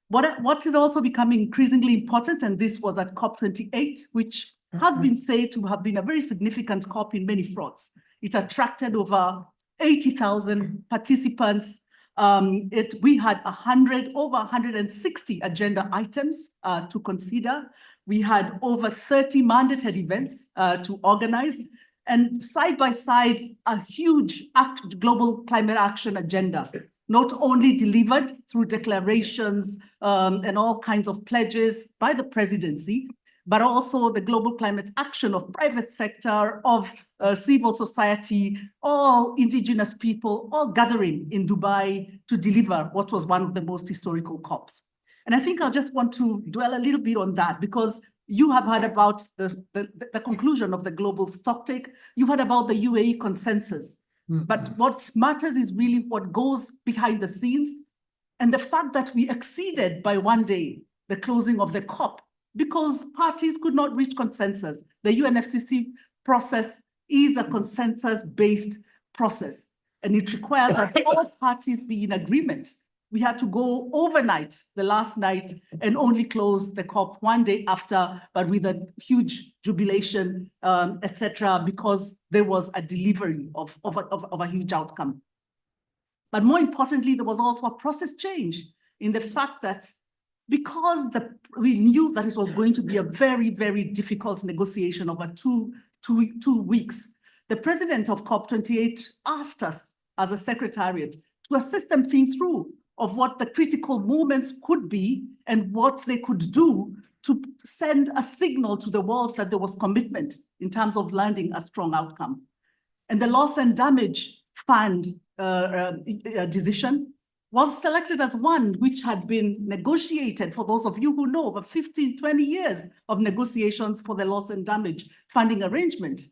What is also becoming increasingly important, and this was at COP28, which has been said to have been a very significant COP in many fronts. It attracted over 80,000 participants. We had over 160 agenda items to consider. We had over 30 mandated events to organize, and side by side, a huge global climate action agenda, not only delivered through declarations and all kinds of pledges by the presidency, but also the global climate action of private sector, of civil society, all indigenous people, all gathering in Dubai to deliver what was one of the most historical COPs. And I think I just want to dwell a little bit on that, because you have heard about the conclusion of the global stocktake. You've heard about the UAE consensus. But what matters is really what goes behind the scenes, and the fact that we exceeded by one day the closing of the COP because parties could not reach consensus. The UNFCCC process is a consensus-based process, and it requires that all parties be in agreement. We had to go overnight, the last night, and only close the COP one day after, but with a huge jubilation, et cetera, because there was a delivery of a huge outcome. But more importantly, there was also a process change in the fact that because we knew that it was going to be a very, very difficult negotiation over two weeks, the president of COP28 asked us as a secretariat to assist them think through of what the critical moments could be and what they could do to send a signal to the world that there was commitment in terms of landing a strong outcome. And the loss and damage fund decision was selected as one which had been negotiated, for those of you who know, over 15, 20 years of negotiations for the loss and damage funding arrangement.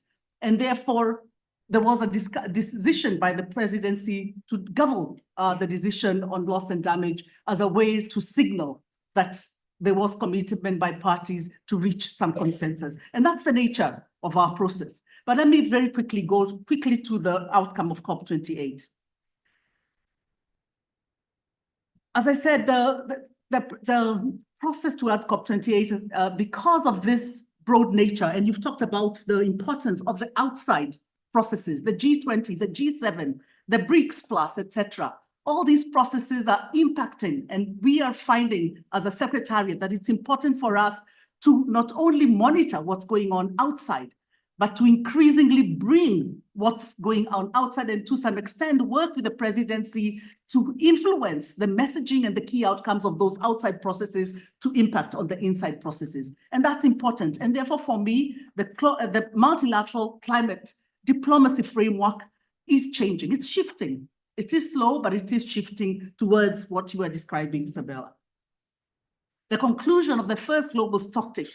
And therefore, there was a decision by the presidency to govern the decision on loss and damage as a way to signal that there was commitment by parties to reach some consensus. And that's the nature of our process. But let me very quickly go to the outcome of COP28. As I said, the process towards COP28 is because of this broad nature, and you've talked about the importance of the outside processes, the G20, the G7, the BRICS Plus, et cetera. All these processes are impacting, and we are finding as a secretariat that it's important for us to not only monitor what's going on outside, but to increasingly bring what's going on outside, and to some extent work with the presidency to influence the messaging and the key outcomes of those outside processes to impact on the inside processes. And that's important. And therefore, for me, the multilateral climate diplomacy framework is changing. It's shifting. It is slow, but it is shifting towards what you are describing, Isabella. The conclusion of the first global stocktake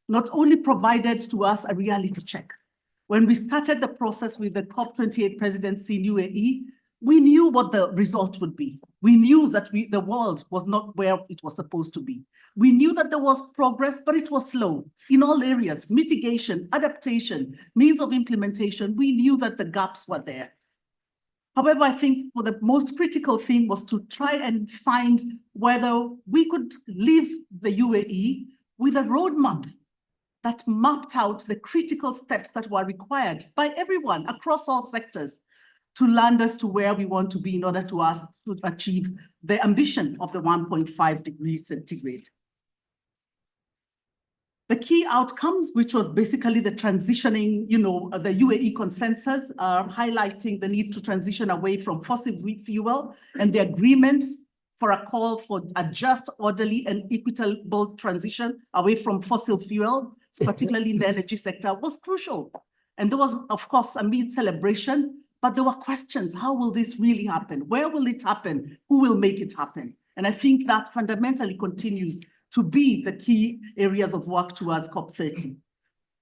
not only provided to us a reality check. When we started the process with the COP28 presidency in UAE, we knew what the result would be. We knew that the world was not where it was supposed to be. We knew that there was progress, but it was slow in all areas: mitigation, adaptation, means of implementation. We knew that the gaps were there. However, I think the most critical thing was to try and find whether we could leave the UAE with a roadmap that mapped out the critical steps that were required by everyone across all sectors to land us to where we want to be in order to achieve the ambition of the 1.5 degrees centigrade. The key outcomes, which was basically the transitioning, the UAE consensus, highlighting the need to transition away from fossil fuel and the agreement for a call for a just, orderly, and equitable transition away from fossil fuel, particularly in the energy sector, was crucial. And there was, of course, amid celebration, but there were questions. How will this really happen? Where will it happen? Who will make it happen? And I think that fundamentally continues to be the key areas of work towards COP30.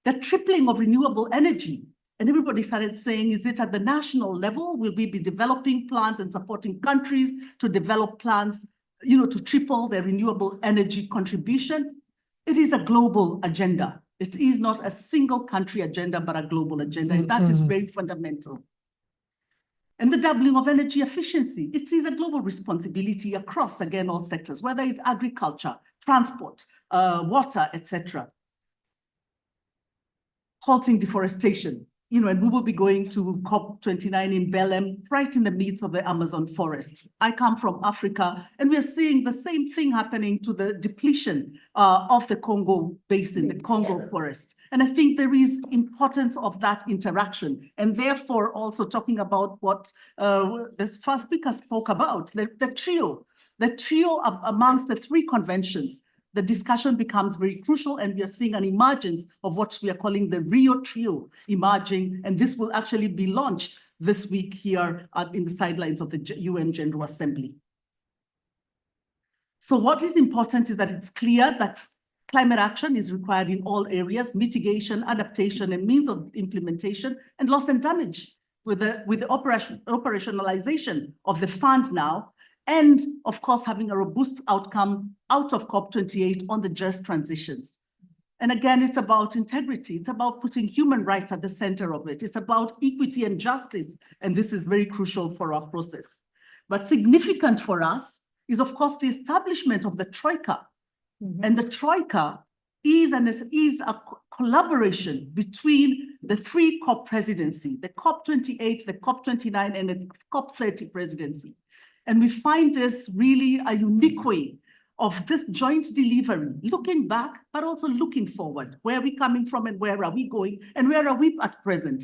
The tripling of renewable energy. And everybody started saying, is it at the national level? Will we be developing plans and supporting countries to develop plans, to triple their renewable energy contribution? It is a global agenda. It is not a single country agenda, but a global agenda. And that is very fundamental. And the doubling of energy efficiency. It is a global responsibility across, again, all sectors, whether it's agriculture, transport, water, etc. Halting deforestation. And we will be going to COP29 in Belém, right in the midst of the Amazon forest. I come from Africa, and we're seeing the same thing happening to the depletion of the Congo basin, the Congo forest. And I think there is importance of that interaction. And therefore, also talking about what the first speaker spoke about, the trio amongst the three conventions. The discussion becomes very crucial, and we are seeing an emergence of what we are calling the Rio Trio emerging, and this will actually be launched this week here in the sidelines of the UN General Assembly. So what is important is that it's clear that climate action is required in all areas: mitigation, adaptation, and means of implementation, and loss and damage with the operationalization of the fund now. And of course, having a robust outcome out of COP28 on the just transitions. And again, it's about integrity. It's about putting human rights at the center of it. It's about equity and justice. And this is very crucial for our process. But significant for us is, of course, the establishment of the Troika. And the Troika is a collaboration between the three COP presidency, the COP28, the COP29, and the COP30 presidency. And we find this really a unique way of this joint delivery, looking back, but also looking forward. Where are we coming from and where are we going and where are we at present?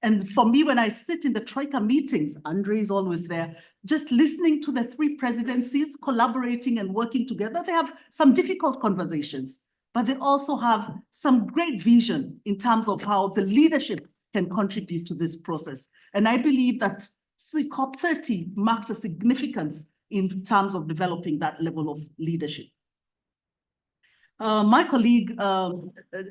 And for me, when I sit in the Troika meetings, Andre is always there, just listening to the three presidencies, collaborating and working together. They have some difficult conversations, but they also have some great vision in terms of how the leadership can contribute to this process. And I believe that COP30 marked a significance in terms of developing that level of leadership. My colleague,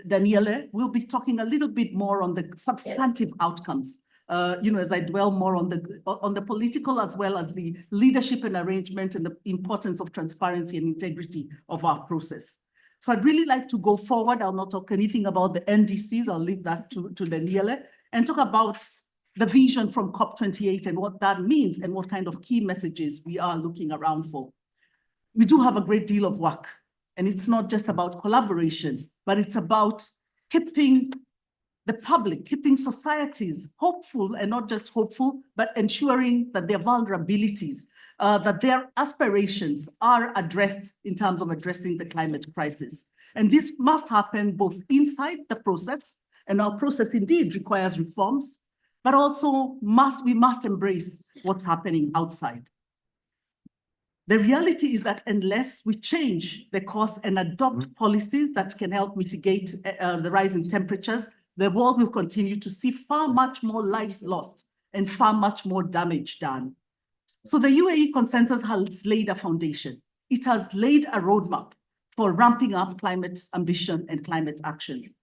Daniele, will be talking a little bit more on the substantive outcomes, as I dwell more on the political as well as the leadership and arrangement and the importance of transparency and integrity of our process. So I'd really like to go forward. I'll not talk anything about the NDCs. I'll leave that to Daniele and talk about the vision from COP28 and what that means and what kind of key messages we are looking around for. We do have a great deal of work, and it's not just about collaboration, but it's about keeping the public, keeping societies hopeful, and not just hopeful, but ensuring that their vulnerabilities, that their aspirations are addressed in terms of addressing the climate crisis. And this must happen both inside the process, and our process indeed requires reforms, but also we must embrace what's happening outside. The reality is that unless we change the course and adopt policies that can help mitigate the rising temperatures, the world will continue to see far much more lives lost and far much more damage done. So the UAE consensus has laid a foundation. It has laid a roadmap for ramping up climate ambition and climate action.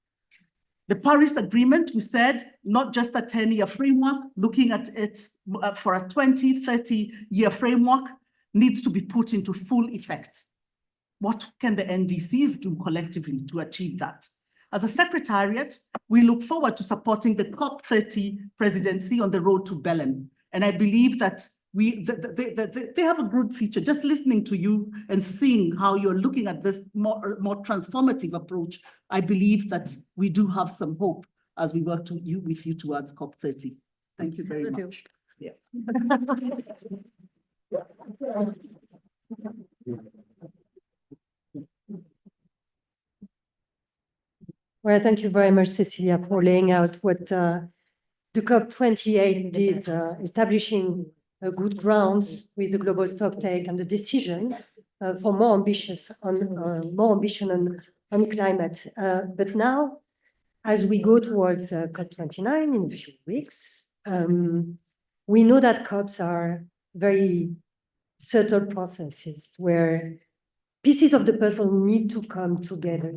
The Paris Agreement, we said, not just a 10-year framework, looking at it for a 20, 30-year framework, needs to be put into full effect. What can the NDCs do collectively to achieve that? As a secretariat, we look forward to supporting the COP30 presidency on the road to Belém. And I believe that they have a good feature. Just listening to you and seeing how you're looking at this more transformative approach, I believe that we do have some hope as we work with you towards COP30. Thank you very much. Yeah. Well, thank you very much, Cecilia, for laying out what the COP28 did, establishing a good grounds with the global stocktake and the decision for more ambition on climate. But now, as we go towards COP29 in a few weeks, we know that COPs are very subtle processes where pieces of the puzzle need to come together.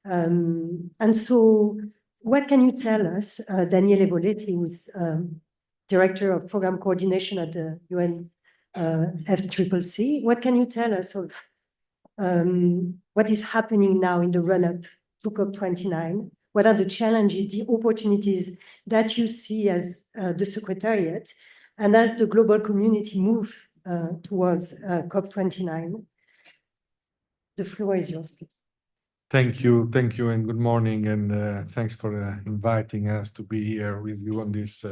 And so what can you tell us, Daniele Voletti, who's Director of Program Coordination at the UN FCCC, what can you tell us of what is happening now in the run-up to COP29? What are the challenges, the opportunities that you see as the Secretariat and as the global community move towards COP29? The floor is yours, please. Thank you, and good morning, and thanks for inviting us to be here with you on this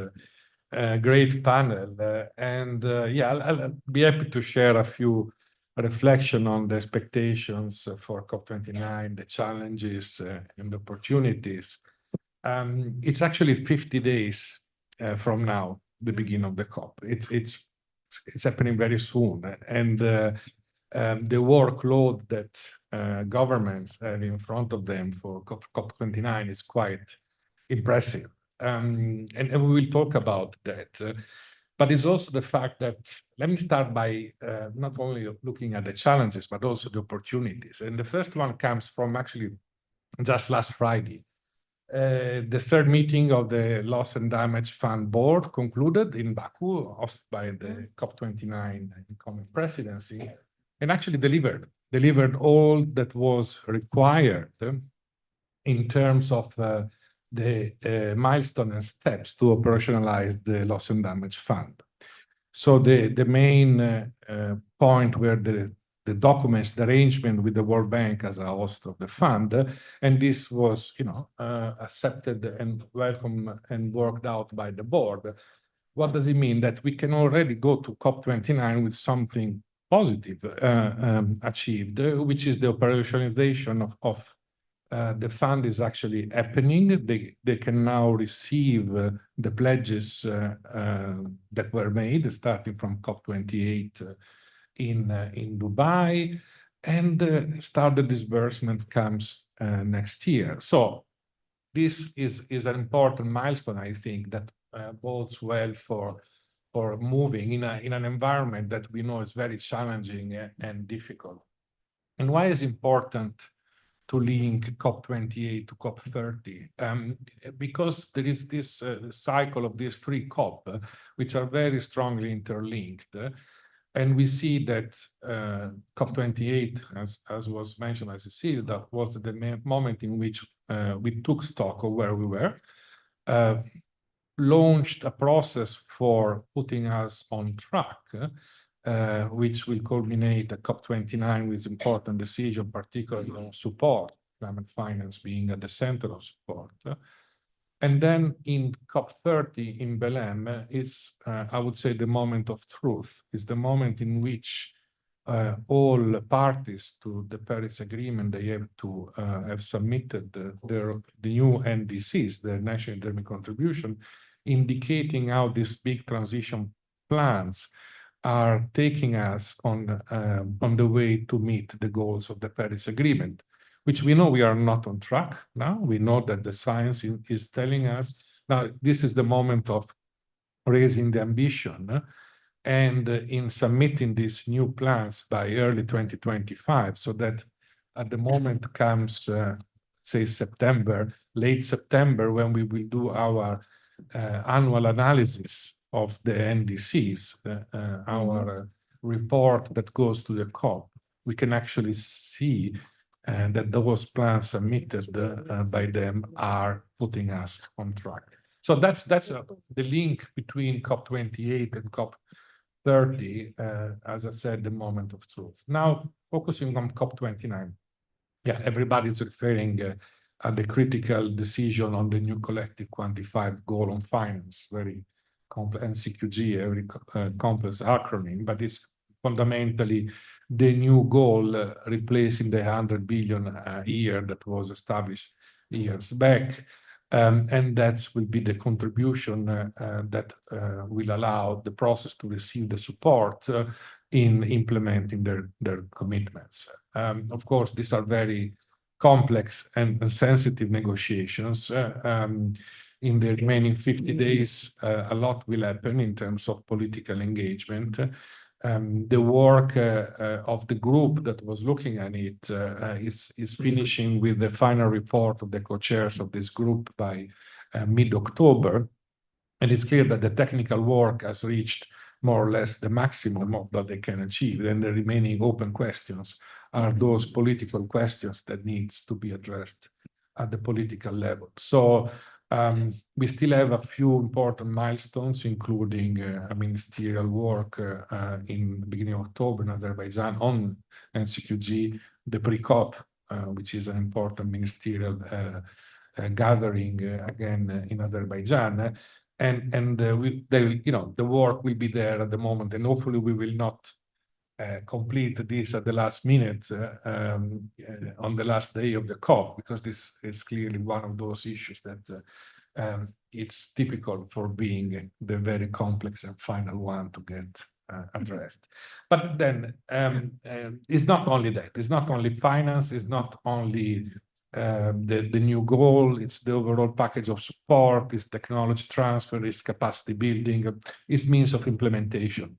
great panel. I'll be happy to share a few reflections on the expectations for COP29, the challenges and opportunities. It's actually 50 days from now, the beginning of the COP. It's happening very soon, and the workload that governments have in front of them for COP29 is quite impressive. And we will talk about that. But it's also the fact that, let me start by not only looking at the challenges, but also the opportunities. And the first one comes from actually just last Friday. The third meeting of the Loss and Damage Fund Board concluded in Baku, hosted by the COP29 incoming presidency, and actually delivered all that was required in terms of the milestone and steps to operationalize the Loss and Damage Fund. So the main point were the documents, the arrangement with the World Bank as a host of the fund, and this was, accepted and welcomed and worked out by the board. What does it mean? That we can already go to COP29 with something positive achieved, which is the operationalization of the fund is actually happening. They can now receive the pledges that were made starting from COP28 in Dubai, and start the disbursement comes next year. So this is an important milestone, I think, that bodes well for moving in an environment that we know is very challenging and difficult. And why is important to link COP28 to COP30? Because there is this cycle of these three COP, which are very strongly interlinked. And we see that COP28, as was mentioned by Cecilia, that was the moment in which we took stock of where we were, launched a process for putting us on track, which will culminate at COP29 with important decision, particularly on support, climate finance being at the center of support. And then in COP30 in Belém is, I would say, the moment of truth, is the moment in which all parties to the Paris Agreement, they have to have submitted the new NDCs, the National Determined Contribution, indicating how these big transition plans are taking us on the way to meet the goals of the Paris Agreement, which we know we are not on track now. We know that the science is telling us now this is the moment of raising the ambition and in submitting these new plans by early 2025, so that at the moment comes, say, September, late September, when we will do our annual analysis of the NDCs, our report that goes to the COP, we can actually see that those plans submitted by them are putting us on track. So that's the link between COP28 and COP30, as I said, the moment of truth. Now, focusing on COP29. Yeah, everybody's referring at the critical decision on the new collective quantified goal on finance, very complex, NCQG, a very complex acronym, but it's fundamentally the new goal replacing the 100 billion a year that was established years back. And that will be the contribution that will allow the process to receive the support in implementing their commitments. Of course, these are very complex and sensitive negotiations. In the remaining 50 days, a lot will happen in terms of political engagement. The work of the group that was looking at it is finishing with the final report of the co-chairs of this group by mid-October. And it's clear that the technical work has reached more or less the maximum of what they can achieve. Then the remaining open questions are those political questions that needs to be addressed at the political level. So we still have a few important milestones, including a ministerial work in the beginning of October in Azerbaijan on NCQG, the pre-COP, which is an important ministerial gathering again in Azerbaijan. And the work will be there at the moment, and hopefully we will not complete this at the last minute on the last day of the COP, because this is clearly one of those issues that it's typical for being the very complex and final one to get addressed. But then it's not only that, it's not only finance, it's not only the new goal, it's the overall package of support, it's technology transfer, it's capacity building, it's means of implementation.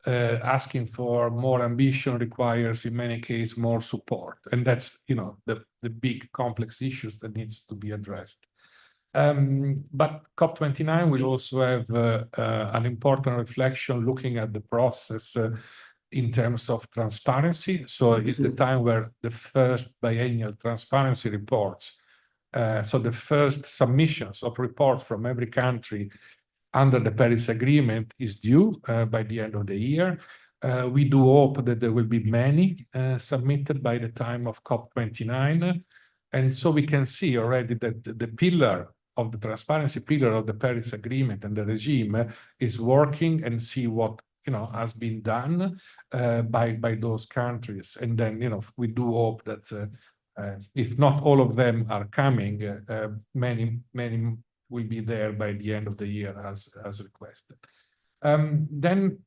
Asking for more ambition requires, in many cases, more support. And that's, the big complex issues that needs to be addressed. But COP29 will also have an important reflection looking at the process in terms of transparency. So it's the time where the first biennial transparency reports, so the first submissions of reports from every country under the Paris Agreement is due by the end of the year. We do hope that there will be many submitted by the time of COP29. And so we can see already that the pillar of the transparency pillar of the Paris Agreement and the regime is working, and see what has been done by those countries. And then we do hope that if not all of them are coming, many will be there by the end of the year as requested. Then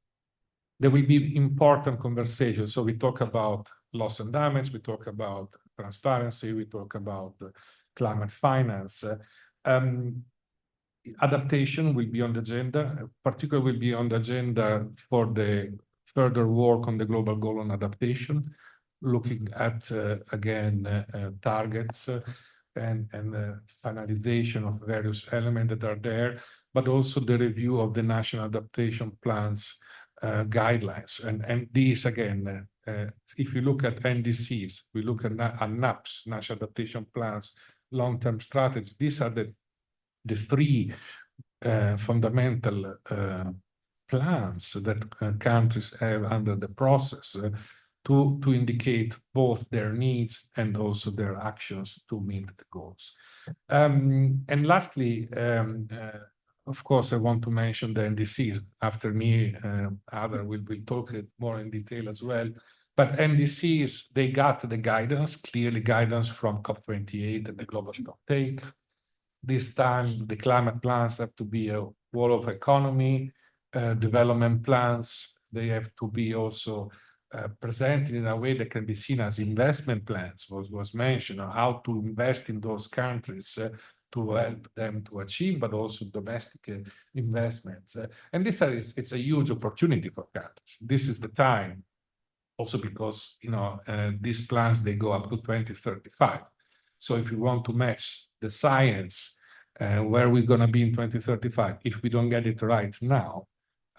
there will be important conversations. So we talk about loss and damage, we talk about transparency, we talk about climate finance. Adaptation will be on the agenda, particularly will be on the agenda for the further work on the global goal on adaptation, looking at, again, targets and finalization of various elements that are there, but also the review of the national adaptation plans guidelines. And these, again, if you look at NDCs, we look at NAPs, national adaptation plans, long-term strategy. These are the three fundamental plans that countries have under the process to indicate both their needs and also their actions to meet the goals. And lastly, of course, I want to mention the NDCs. After me, Ada will talk it more in detail as well. But NDCs, they got the guidance, clearly guidance from COP28 and the global stocktake. This time, the climate plans have to be a whole of economy, development plans. They have to be also presented in a way that can be seen as investment plans, was mentioned, how to invest in those countries to help them to achieve, but also domestic investments. And it's a huge opportunity for countries. This is the time, also because, these plans, they go up to 2035. So if you want to match the science, where we're going to be in 2035, if we don't get it right now,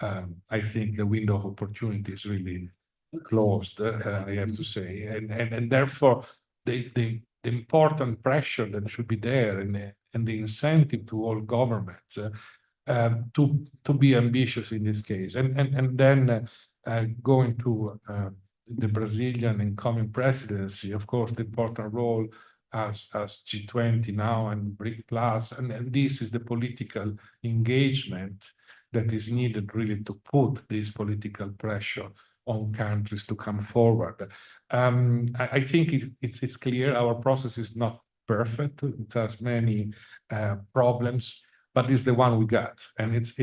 I think the window of opportunity is really closed, I have to say. And therefore, the important pressure that should be there and the incentive to all governments to be ambitious in this case. And then going to the Brazilian incoming presidency, of course, the important role as G20 now and BRIC Plus, and this is the political engagement that is needed really to put this political pressure on countries to come forward. I think it's clear our process is not perfect. It has many problems, but it's the one we got. And it's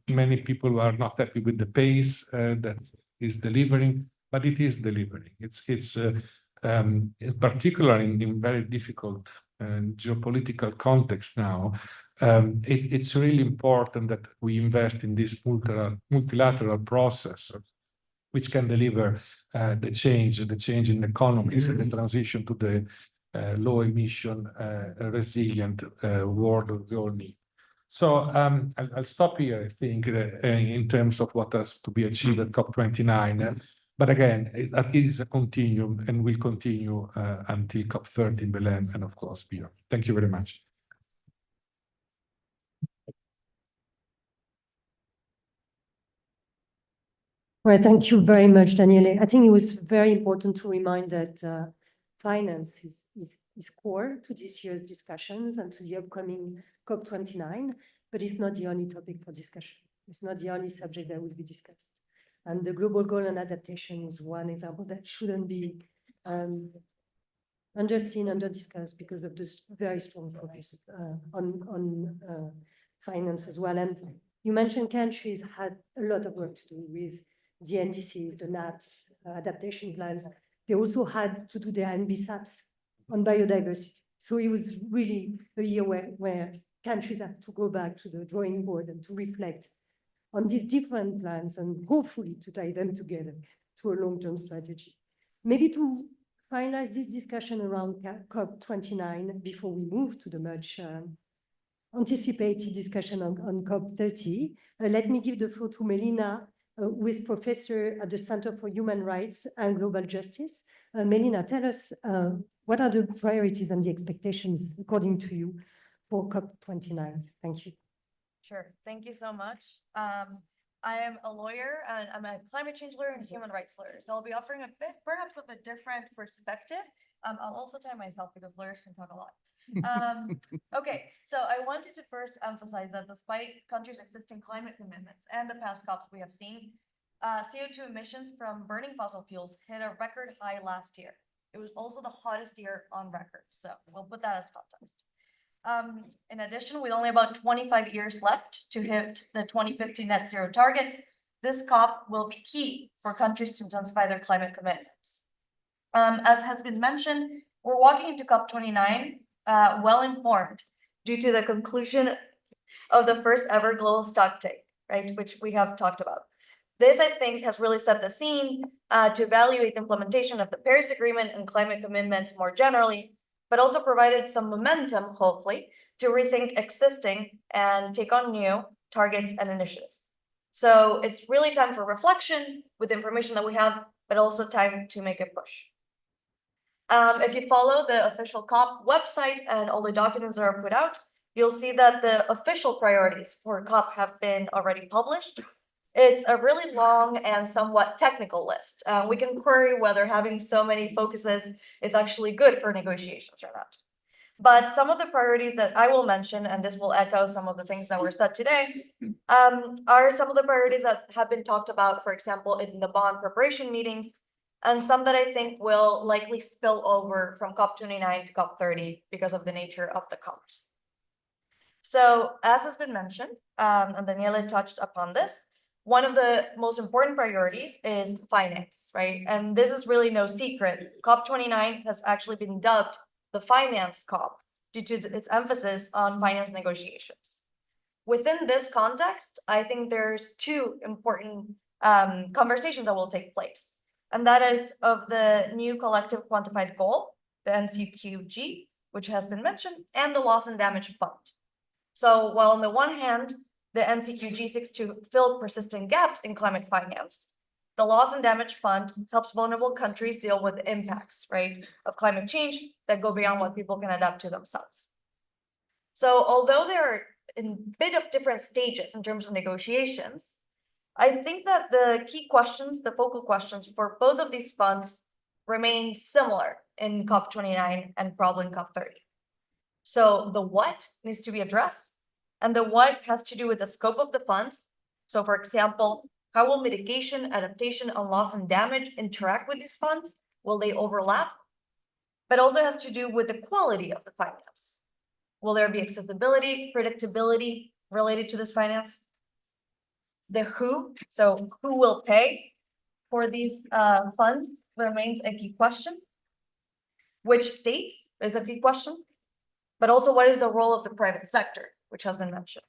many people are not happy with the pace that is delivering, but it is delivering. It's in particular in very difficult geopolitical context now. It's really important that we invest in this multilateral process, which can deliver the change in economies and the transition to the low emission, resilient world we all need. So I'll stop here, I think, in terms of what has to be achieved at COP29. But again, it is a continuum and will continue until COP30 in Belém and of course beyond. Thank you very much. Well, thank you very much, Daniele. I think it was very important to remind that finance is core to this year's discussions and to the upcoming COP29, but it's not the only topic for discussion. It's not the only subject that will be discussed. And the global goal on adaptation is one example that shouldn't be underseen, under-discussed because of this very strong focus on finance as well. And you mentioned countries had a lot of work to do with the NDCs, the NAPs, adaptation plans. They also had to do their NBSAPs on biodiversity. So it was really a year where countries had to go back to the drawing board and to reflect on these different plans and hopefully to tie them together to a long-term strategy. Maybe to finalize this discussion around COP29 before we move to the much anticipated discussion on COP30, let me give the floor to Melina, who is professor at the Center for Human Rights and Global Justice. Melina, tell us what are the priorities and the expectations according to you for COP29? Thank you. Sure. Thank you so much. I am a lawyer and I'm a climate change lawyer and human rights lawyer. So I'll be offering a bit, perhaps of a different perspective. I'll also time myself because lawyers can talk a lot. Okay, so I wanted to first emphasize that despite countries' existing climate commitments and the past COPs we have seen, CO2 emissions from burning fossil fuels hit a record high last year. It was also the hottest year on record. So we'll put that as context. In addition, with only about 25 years left to hit the 2050 net zero targets, this COP will be key for countries to intensify their climate commitments. As has been mentioned, we're walking into COP29 well informed due to the conclusion of the first ever global stocktake, right, which we have talked about. This, I think, has really set the scene to evaluate the implementation of the Paris Agreement and climate commitments more generally, but also provided some momentum, hopefully, to rethink existing and take on new targets and initiatives. So it's really time for reflection with the information that we have, but also time to make a push. If you follow the official COP website and all the documents that are put out, you'll see that the official priorities for COP have been already published. It's a really long and somewhat technical list. We can query whether having so many focuses is actually good for negotiations or not. But some of the priorities that I will mention, and this will echo some of the things that were said today, are some of the priorities that have been talked about, for example, in the Bonn preparation meetings, and some that I think will likely spill over from COP29 to COP30 because of the nature of the COPs. So as has been mentioned, and Daniele touched upon this, one of the most important priorities is finance, right? And this is really no secret. COP29 has actually been dubbed the finance COP due to its emphasis on finance negotiations. Within this context, I think there's two important conversations that will take place. And that is of the new collective quantified goal, the NCQG, which has been mentioned, and the loss and damage fund. So while on the one hand, the NCQG seeks to fill persistent gaps in climate finance, the loss and damage fund helps vulnerable countries deal with the impacts, right, of climate change that go beyond what people can adapt to themselves. So although they are in a bit of different stages in terms of negotiations, I think that the key questions, the focal questions for both of these funds remain similar in COP29 and probably in COP30. So the what needs to be addressed, and the what has to do with the scope of the funds. So for example, how will mitigation, adaptation, and loss and damage interact with these funds? Will they overlap? but also has to do with the quality of the finance. Will there be accessibility, predictability related to this finance? The who, so who will pay for these funds remains a key question. Which states is a key question, but also what is the role of the private sector, which has been mentioned.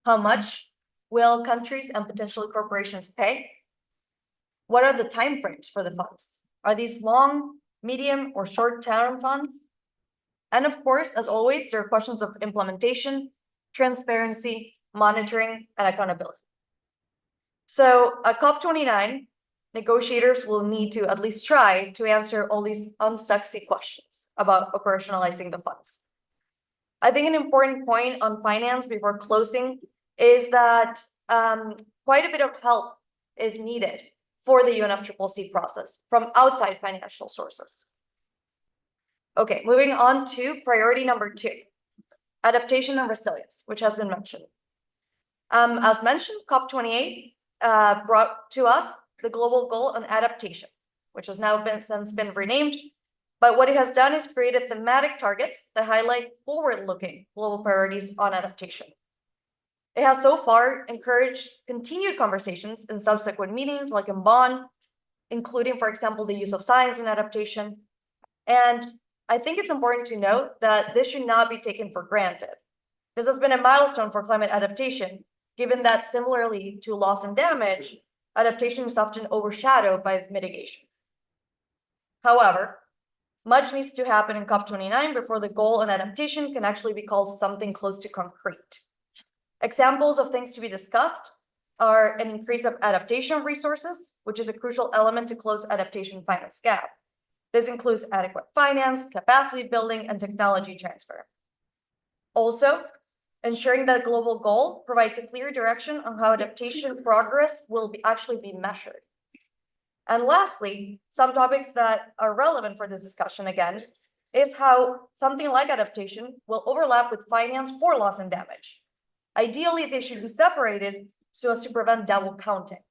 How much will countries and potentially corporations pay? What are the timeframes for the funds? Are these long, medium, or short-term funds? And of course, as always, there are questions of implementation, transparency, monitoring, and accountability. So at COP29, negotiators will need to at least try to answer all these unsexy questions about operationalizing the funds. I think an important point on finance before closing is that quite a bit of help is needed for the UNFCCC process from outside financial sources. Okay, moving on to priority number 2, adaptation and resilience, which has been mentioned. As mentioned, COP28 brought to us the global goal on adaptation, which has now since been renamed. But what it has done is created thematic targets that highlight forward-looking global priorities on adaptation. It has so far encouraged continued conversations in subsequent meetings, like in Bonn, including, for example, the use of science in adaptation. And I think it's important to note that this should not be taken for granted. This has been a milestone for climate adaptation, given that similarly to loss and damage, adaptation is often overshadowed by mitigation. However, much needs to happen in COP29 before the goal on adaptation can actually be called something close to concrete. Examples of things to be discussed are an increase of adaptation resources, which is a crucial element to close adaptation finance gap. This includes adequate finance, capacity building, and technology transfer. Also, ensuring that the global goal provides a clear direction on how adaptation progress will actually be measured. And lastly, some topics that are relevant for this discussion again is how something like adaptation will overlap with finance for loss and damage. Ideally, they should be separated so as to prevent double counting.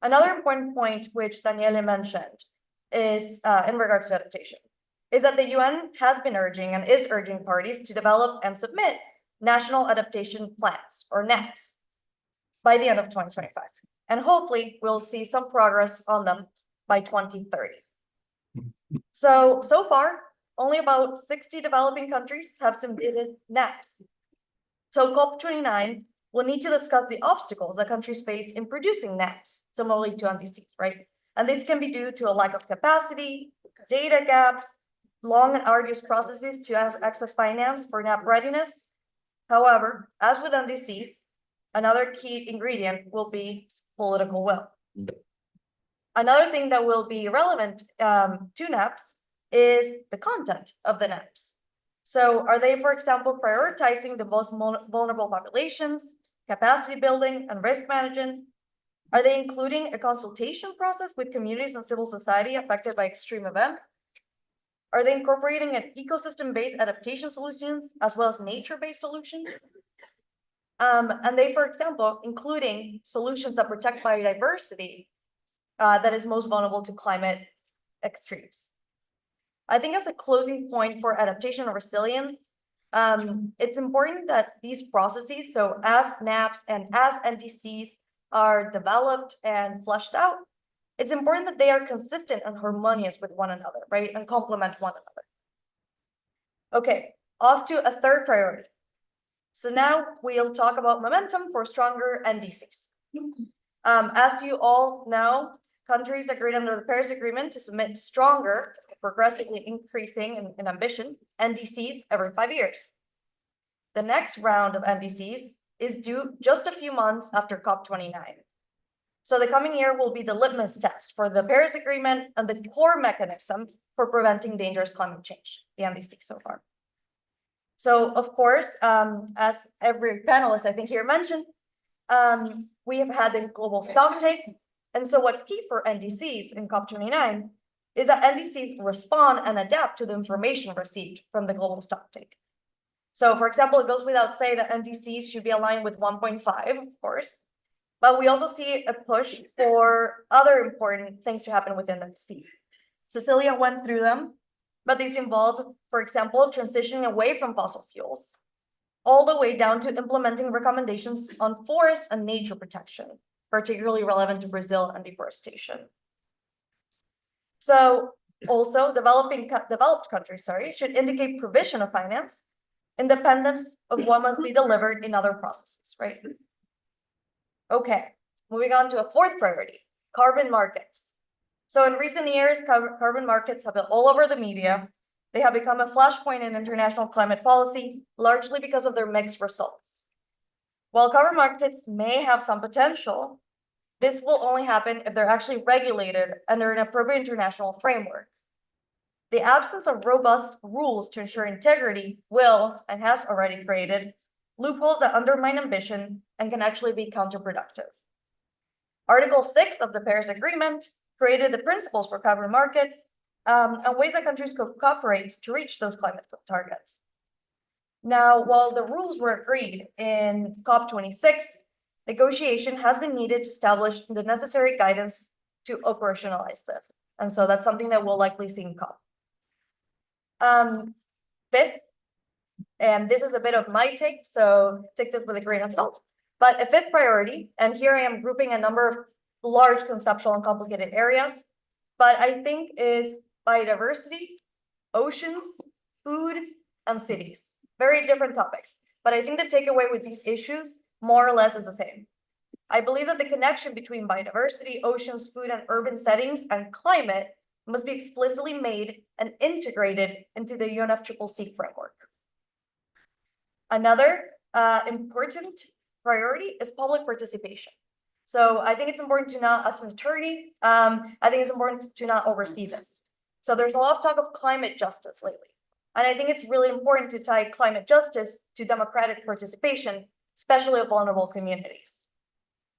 Another important point which Daniele mentioned is in regards to adaptation, is that the UN has been urging and is urging parties to develop and submit national adaptation plans, or NAPs, by the end of 2025. And hopefully we'll see some progress on them by 2030. So far, only about 60 developing countries have submitted NAPs. So COP29 will need to discuss the obstacles that countries face in producing NAPs, similarly to NDCs, right? And this can be due to a lack of capacity, data gaps, long and arduous processes to access finance for NAP readiness. However, as with NDCs, another key ingredient will be political will. Another thing that will be relevant to NAPs is the content of the NAPs. So are they, for example, prioritizing the most vulnerable populations, capacity building, and risk management? Are they including a consultation process with communities and civil society affected by extreme events? Are they incorporating an ecosystem-based adaptation solutions as well as nature-based solutions? And they, for example, including solutions that protect biodiversity that is most vulnerable to climate extremes. I think as a closing point for adaptation and resilience, it's important that these processes, so as NAPs and as NDCs are developed and fleshed out, it's important that they are consistent and harmonious with one another, right? And complement one another. Okay, off to a third priority. So now we'll talk about momentum for stronger NDCs. As you all know, countries agreed under the Paris Agreement to submit stronger, progressively increasing in ambition, NDCs every 5 years. The next round of NDCs is due just a few months after COP29. So the coming year will be the litmus test for the Paris Agreement and the core mechanism for preventing dangerous climate change, the NDC so far. So of course, as every panelist I think here mentioned, we have had the global stocktake. And so what's key for NDCs in COP29 is that NDCs respond and adapt to the information received from the global stocktake. So for example, it goes without saying that NDCs should be aligned with 1.5, of course, but we also see a push for other important things to happen within NDCs, Cecilia went through them, but these involve, for example, transitioning away from fossil fuels, all the way down to implementing recommendations on forest and nature protection, particularly relevant to Brazil and deforestation. So also developed countries, should indicate provision of finance, independence of what must be delivered in other processes, right? Okay, moving on to a fourth priority, carbon markets. So in recent years, carbon markets have been all over the media. They have become a flashpoint in international climate policy, largely because of their mixed results. While carbon markets may have some potential, this will only happen if they're actually regulated under an appropriate international framework. The absence of robust rules to ensure integrity will, and has already created, loopholes that undermine ambition and can actually be counterproductive. Article 6 of the Paris Agreement created the principles for carbon markets and ways that countries could cooperate to reach those climate targets. Now, while the rules were agreed in COP26, negotiation has been needed to establish the necessary guidance to operationalize this. And so that's something that we'll likely see in COP. Fifth, and this is a bit of my take, so take this with a grain of salt, but a fifth priority, and here I am grouping a number of large conceptual and complicated areas, but I think is biodiversity, oceans, food, and cities. Very different topics, but I think the takeaway with these issues more or less is the same. I believe that the connection between biodiversity, oceans, food, and urban settings and climate must be explicitly made and integrated into the UNFCCC framework. Another important priority is public participation. So I think it's important to not, as an attorney, I think it's important to not oversee this. So there's a lot of talk of climate justice lately. And I think it's really important to tie climate justice to democratic participation, especially of vulnerable communities.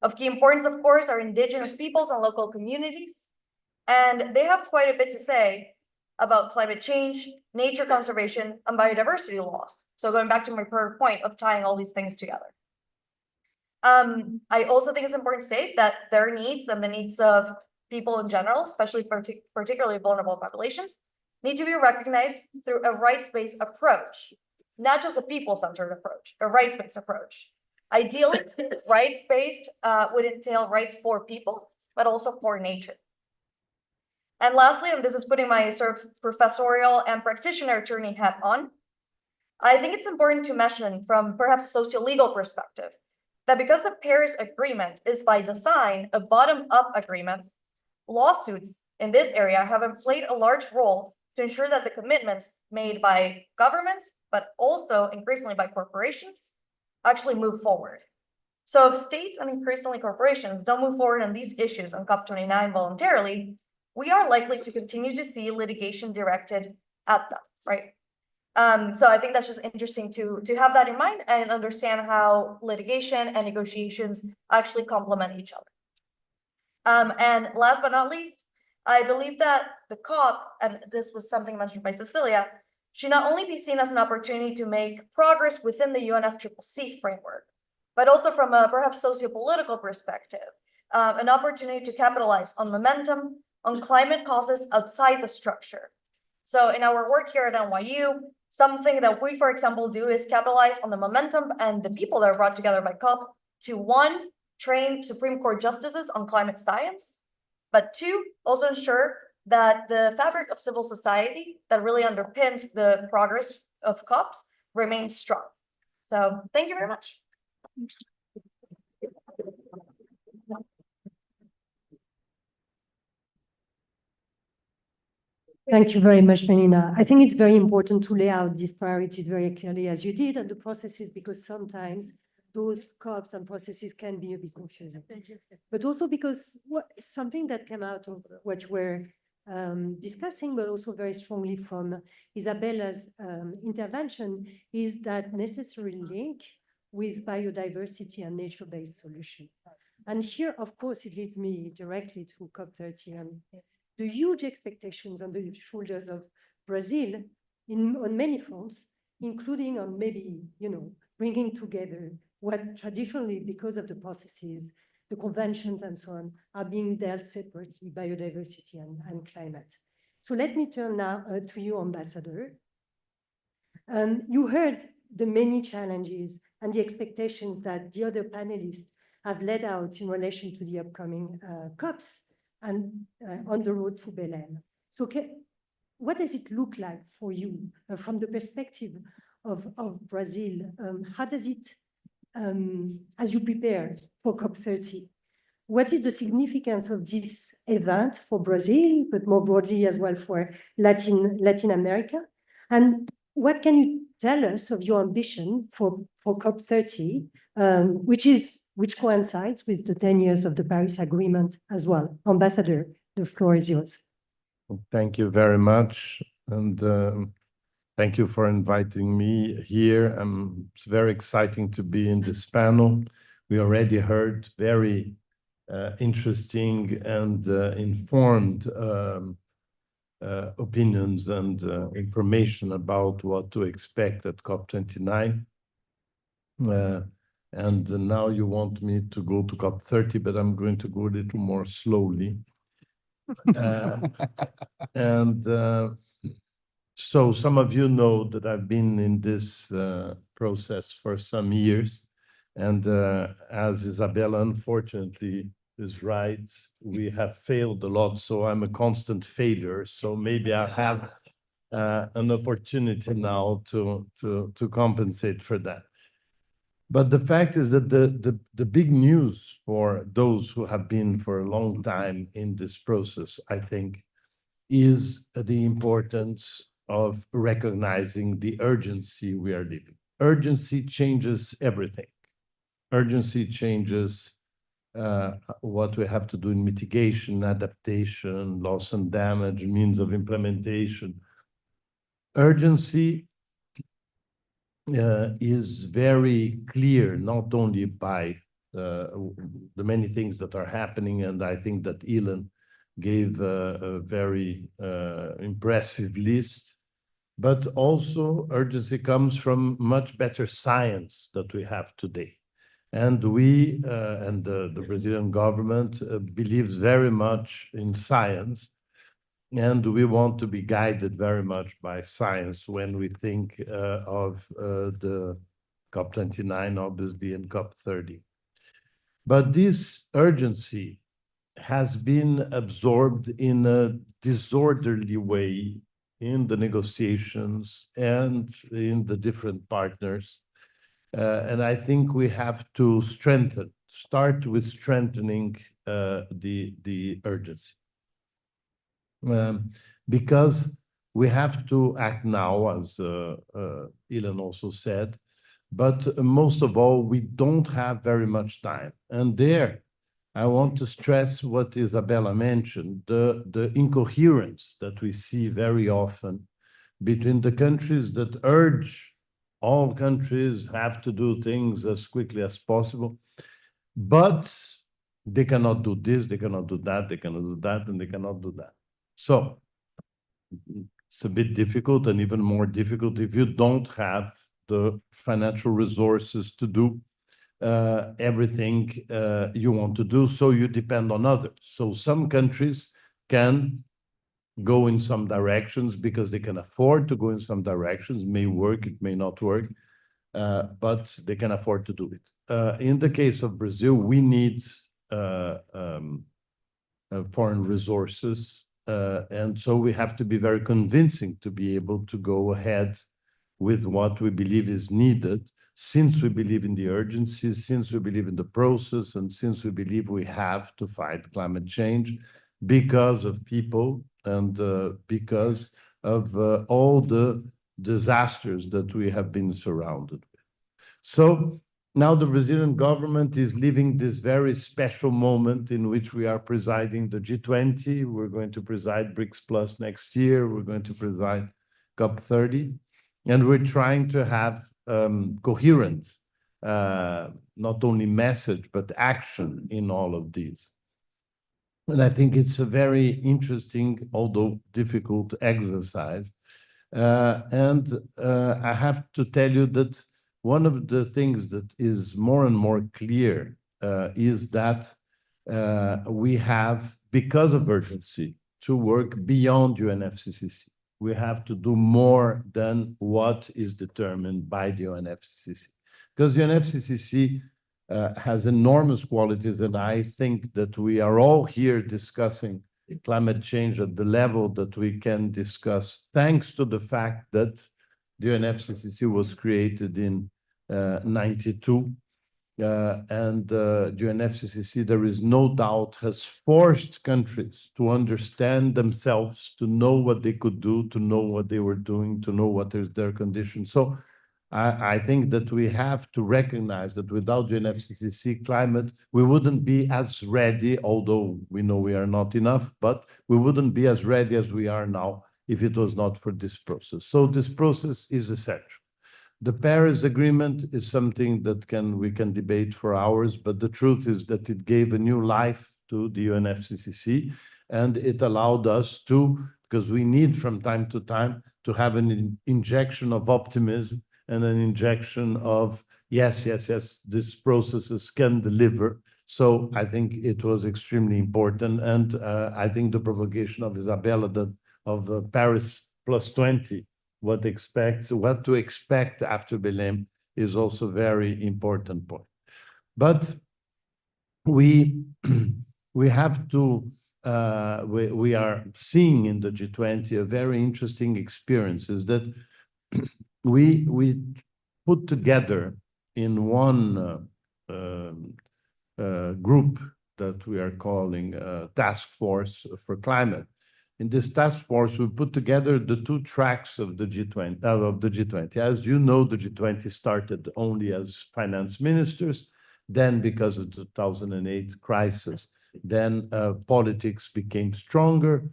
Of key importance, of course, are indigenous peoples and local communities. And they have quite a bit to say about climate change, nature conservation, and biodiversity laws. So going back to my prior point of tying all these things together. I also think it's important to say that their needs and the needs of people in general, especially particularly vulnerable populations, need to be recognized through a rights-based approach, not just a people-centered approach, a rights-based approach. Ideally, rights-based would entail rights for people, but also for nature. And lastly, and this is putting my sort of professorial and practitioner attorney hat on, I think it's important to mention from perhaps a socio-legal perspective that because the Paris Agreement is by design a bottom-up agreement, lawsuits in this area have played a large role to ensure that the commitments made by governments, but also increasingly by corporations, actually move forward. So if states and increasingly corporations don't move forward on these issues on COP29 voluntarily, we are likely to continue to see litigation directed at them, right? So I think that's just interesting to have that in mind and understand how litigation and negotiations actually complement each other. And last but not least, I believe that the COP, and this was something mentioned by Cecilia, should not only be seen as an opportunity to make progress within the UNFCCC framework, but also from a perhaps socio-political perspective, an opportunity to capitalize on momentum, on climate causes outside the structure. So in our work here at NYU, something that we, for example, do is capitalize on the momentum and the people that are brought together by COP to, one, train Supreme Court justices on climate science, but two, also ensure that the fabric of civil society that really underpins the progress of COPs remains strong. So thank you very much. Thank you very much, Melina. I think it's very important to lay out these priorities very clearly as you did and the processes, because sometimes those COPs and processes can be a bit confusing. But also because something that came out of what we're discussing, but also very strongly from Isabella's intervention, is that necessary link with biodiversity and nature-based solution. And here, of course, it leads me directly to COP30 and the huge expectations on the shoulders of Brazil on many fronts, including on maybe, bringing together what traditionally, because of the processes, the conventions and so on, are being dealt separately, biodiversity and climate. So let me turn now to you, Ambassador. You heard the many challenges and the expectations that the other panelists have laid out in relation to the upcoming COPs and on the road to Belém. So what does it look like for you from the perspective of Brazil? How does it, as you prepare for COP30, what is the significance of this event for Brazil, but more broadly as well for Latin America? And what can you tell us of your ambition for COP30, which coincides with the 10 years of the Paris Agreement as well? Ambassador, the floor is yours. Thank you very much. And thank you for inviting me here. It's very exciting to be in this panel. We already heard very interesting and informed opinions and information about what to expect at COP29. And now you want me to go to COP30, but I'm going to go a little more slowly. So some of you know that I've been in this process for some years. And as Isabella unfortunately is right, we have failed a lot. So I'm a constant failure. So maybe I have an opportunity now to compensate for that. But the fact is that the big news for those who have been for a long time in this process, I think, is the importance of recognizing the urgency we are living. Urgency changes everything. Urgency changes what we have to do in mitigation, adaptation, loss and damage, means of implementation. Urgency is very clear, not only by the many things that are happening, and I think that Ilan gave a very impressive list, but also urgency comes from much better science that we have today. And we, and the Brazilian government believes very much in science, and we want to be guided very much by science when we think of the COP29, obviously, and COP30. But this urgency has been absorbed in a disorderly way in the negotiations and in the different partners. And I think we have to start with strengthening the urgency. Because we have to act now, as Ilan also said, but most of all, we don't have very much time. And there, I want to stress what Isabella mentioned, the incoherence that we see very often between the countries that urge all countries have to do things as quickly as possible, but they cannot do this, they cannot do that, they cannot do that, and they cannot do that. So it's a bit difficult, and even more difficult if you don't have the financial resources to do everything you want to do, so you depend on others. So some countries can go in some directions because they can afford to go in some directions. It may work, it may not work, but they can afford to do it. In the case of Brazil, we need foreign resources, and so we have to be very convincing to be able to go ahead with what we believe is needed, since we believe in the urgency, since we believe in the process, and since we believe we have to fight climate change because of people and because of all the disasters that we have been surrounded with. So now the Brazilian government is living this very special moment in which we are presiding the G20. We're going to preside BRICS Plus next year. We're going to preside COP30. And we're trying to have coherent, not only message, but action in all of these. And I think it's a very interesting, although difficult exercise. And I have to tell you that one of the things that is more and more clear is that we have, because of urgency, to work beyond UNFCCC. We have to do more than what is determined by the UNFCCC. Because UNFCCC has enormous qualities, and I think that we are all here discussing climate change at the level that we can discuss, thanks to the fact that the UNFCCC was created in 92. And the UNFCCC, there is no doubt, has forced countries to understand themselves, to know what they could do, to know what they were doing, to know what is their condition. So I think that we have to recognize that without UNFCCC climate, we wouldn't be as ready, although we know we are not enough, but we wouldn't be as ready as we are now if it was not for this process. So this process is essential. The Paris Agreement is something that we can debate for hours, but the truth is that it gave a new life to the UNFCCC, and it allowed us to, because we need from time to time to have an injection of optimism and an injection of, yes, these processes can deliver. So I think it was extremely important. And I think the provocation of Isabella of Paris +20, what to expect after Belém is also very important point. But we have to, we are seeing in the G20 a very interesting experience is that we put together in one group that we are calling Task Force for Climate. In this task force, we put together the two tracks of the G20. As you know, the G20 started only as finance ministers. Then, because of the 2008 crisis, then politics became stronger.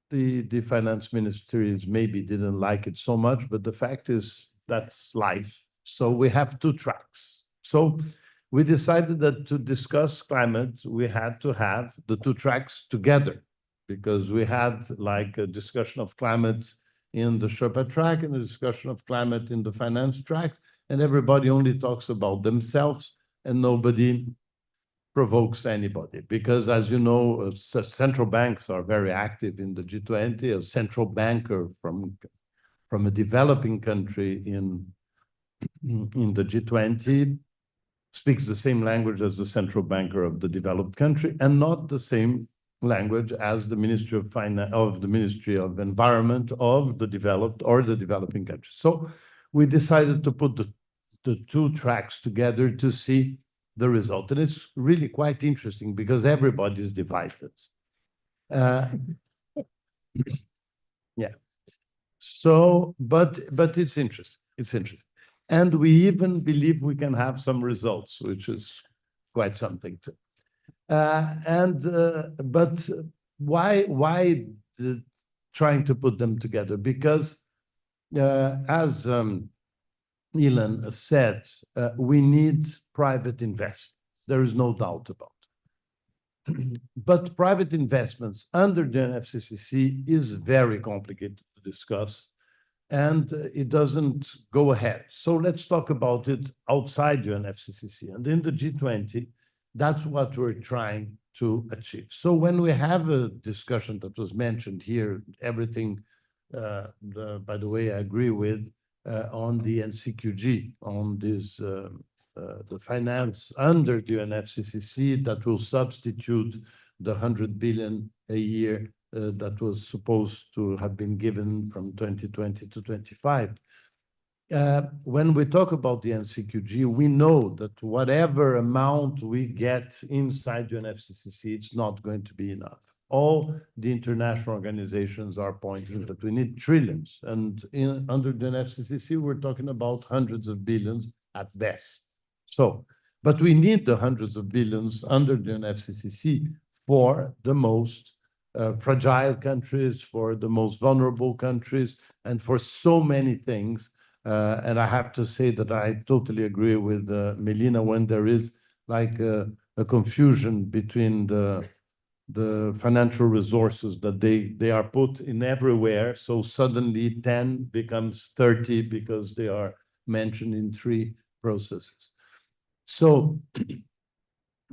The finance ministries maybe didn't like it so much, but the fact is that's life. So we have two tracks. So we decided that to discuss climate, we had to have the two tracks together, because we had like a discussion of climate in the Sherpa track and a discussion of climate in the finance track, and everybody only talks about themselves and nobody provokes anybody. Because as you know, central banks are very active in the G20. A central banker from a developing country in the G20 speaks the same language as the central banker of the developed country, and not the same language as the Ministry of Finance, of the Ministry of Environment of the developed or the developing countries. So we decided to put the two tracks together to see the result. And it's really quite interesting because everybody is divided. Yeah. So, but it's interesting. It's interesting. And we even believe we can have some results, which is quite something too. But why trying to put them together? Because as Ilan said, we need private investment. There is no doubt about it. But private investments under the UNFCCC is very complicated to discuss, and it doesn't go ahead. So let's talk about it outside the UNFCCC. And in the G20, that's what we're trying to achieve. So when we have a discussion that was mentioned here, everything, by the way, I agree with, on the NCQG, on this, the finance under the UNFCCC that will substitute the 100 billion a year that was supposed to have been given from 2020 to 25. When we talk about the NCQG, we know that whatever amount we get inside the UNFCCC, it's not going to be enough. All the international organizations are pointing that we need trillions. And under the UNFCCC, we're talking about hundreds of billions at best. So, but we need the hundreds of billions under the UNFCCC for the most fragile countries, for the most vulnerable countries, and for so many things. And I have to say that I totally agree with Melina when there is like a confusion between the financial resources that they are put in everywhere. So suddenly 10 becomes 30 because they are mentioned in 3 processes. So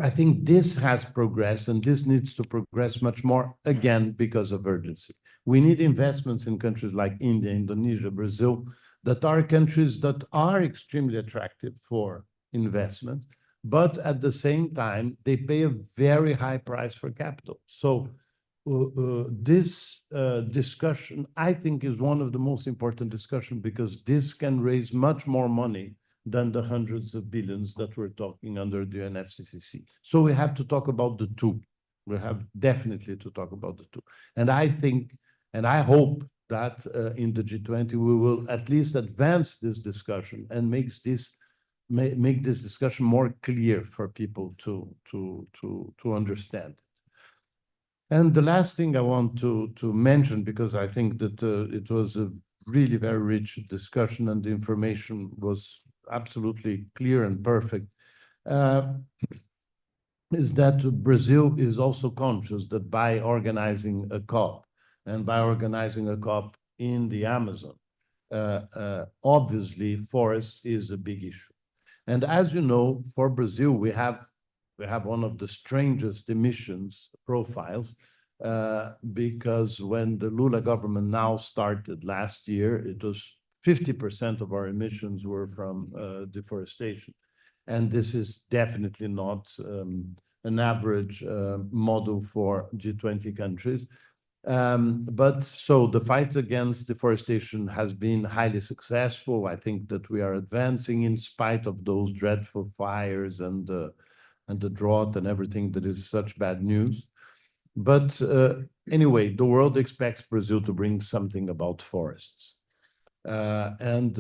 I think this has progressed and this needs to progress much more again because of urgency. We need investments in countries like India, Indonesia, Brazil, that are countries that are extremely attractive for investment, but at the same time, they pay a very high price for capital. So this discussion, I think, is one of the most important discussions because this can raise much more money than the hundreds of billions that we're talking under the UNFCCC. So we have to talk about the two. We have definitely to talk about the two. And I think, and I hope that in the G20, we will at least advance this discussion and make this discussion more clear for people to understand. And the last thing I want to mention, because I think that it was a really very rich discussion and the information was absolutely clear and perfect, is that Brazil is also conscious that by organizing a COP and by organizing a COP in the Amazon, obviously forest is a big issue. And as you know, for Brazil, we have one of the strangest emissions profiles because when the Lula government now started last year, it was 50% of our emissions were from deforestation. And this is definitely not an average model for G20 countries. But so the fight against deforestation has been highly successful. I think that we are advancing in spite of those dreadful fires and the drought and everything that is such bad news. But anyway, the world expects Brazil to bring something about forests. And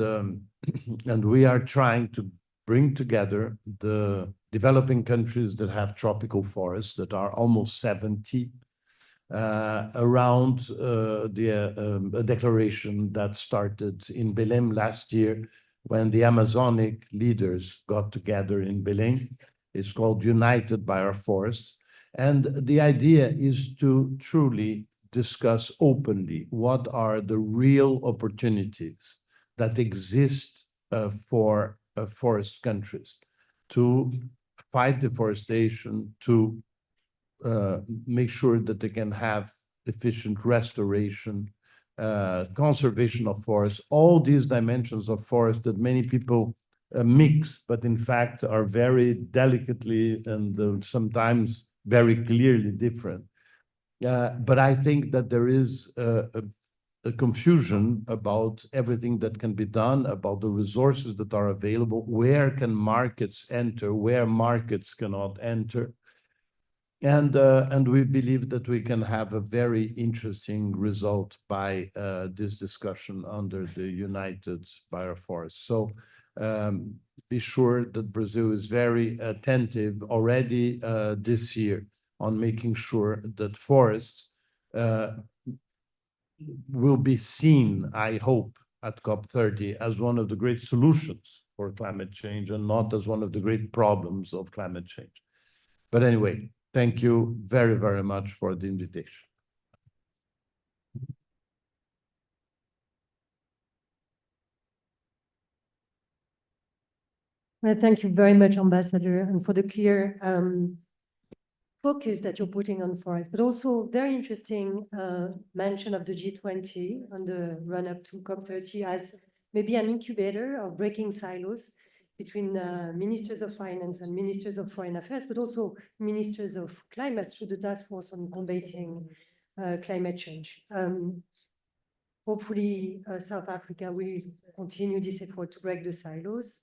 we are trying to bring together the developing countries that have tropical forests that are almost 70 around a declaration that started in Belém last year when the Amazonic leaders got together in Belém. It's called United by Our Forests. And the idea is to truly discuss openly what are the real opportunities that exist for forest countries to fight deforestation, to make sure that they can have efficient restoration, conservation of forests, all these dimensions of forest that many people mix, but in fact are very delicately and sometimes very clearly different. But I think that there is a confusion about everything that can be done, about the resources that are available, where can markets enter, where markets cannot enter. And we believe that we can have a very interesting result by this discussion under the United by Our Forests. So be sure that Brazil is very attentive already this year on making sure that forests will be seen, I hope, at COP30 as one of the great solutions for climate change and not as one of the great problems of climate change. But anyway, thank you very, very much for the invitation. Well, thank you very much, Ambassador, and for the clear focus that you're putting on forest, but also very interesting mention of the G20 on the run-up to COP30 as maybe an incubator of breaking silos between ministers of finance and ministers of foreign affairs, but also ministers of climate through the task force on combating climate change. Hopefully, South Africa will continue this effort to break the silos.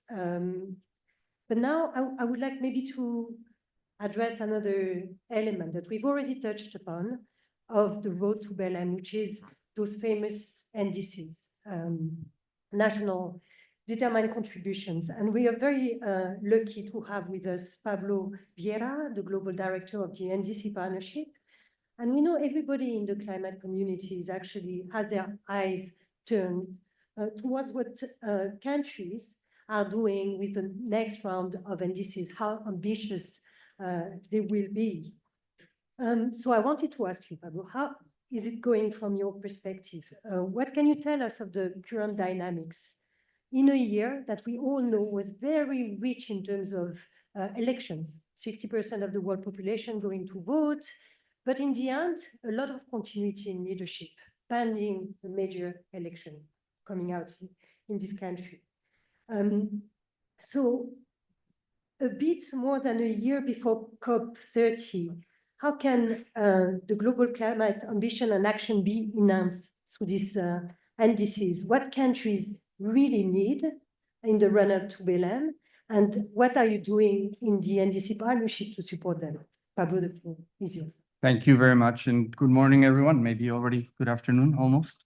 But now I would like maybe to address another element that we've already touched upon of the road to Belém, which is those famous NDCs, national determined contributions. And we are very lucky to have with us Pablo Vieira, the global director of the NDC Partnership. And we know everybody in the climate community is actually has their eyes turned towards what countries are doing with the next round of NDCs, how ambitious they will be. So I wanted to ask you, Pablo, how is it going from your perspective? What can you tell us of the current dynamics in a year that we all know was very rich in terms of elections, 60% of the world population going to vote. But in the end, a lot of continuity in leadership, pending a major election coming out in this country. So a bit more than a year before COP30, how can the global climate ambition and action be enhanced through these NDCs? What countries really need in the run-up to Belém? And what are you doing in the NDC partnership to support them? Pablo, the floor is yours. Thank you very much, and good morning, everyone. Maybe already good afternoon, almost.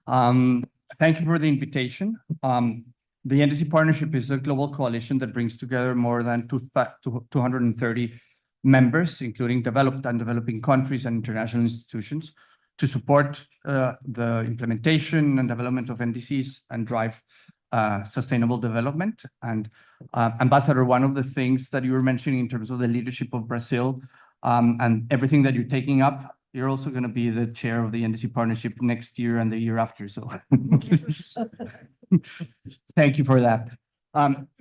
Thank you for the invitation. The NDC Partnership is a global coalition that brings together more than 230 members, including developed and developing countries and international institutions, to support the implementation and development of NDCs and drive sustainable development. And Ambassador, one of the things that you were mentioning in terms of the leadership of Brazil, and everything that you're taking up, you're also going to be the chair of the NDC Partnership next year and the year after. So thank you for that.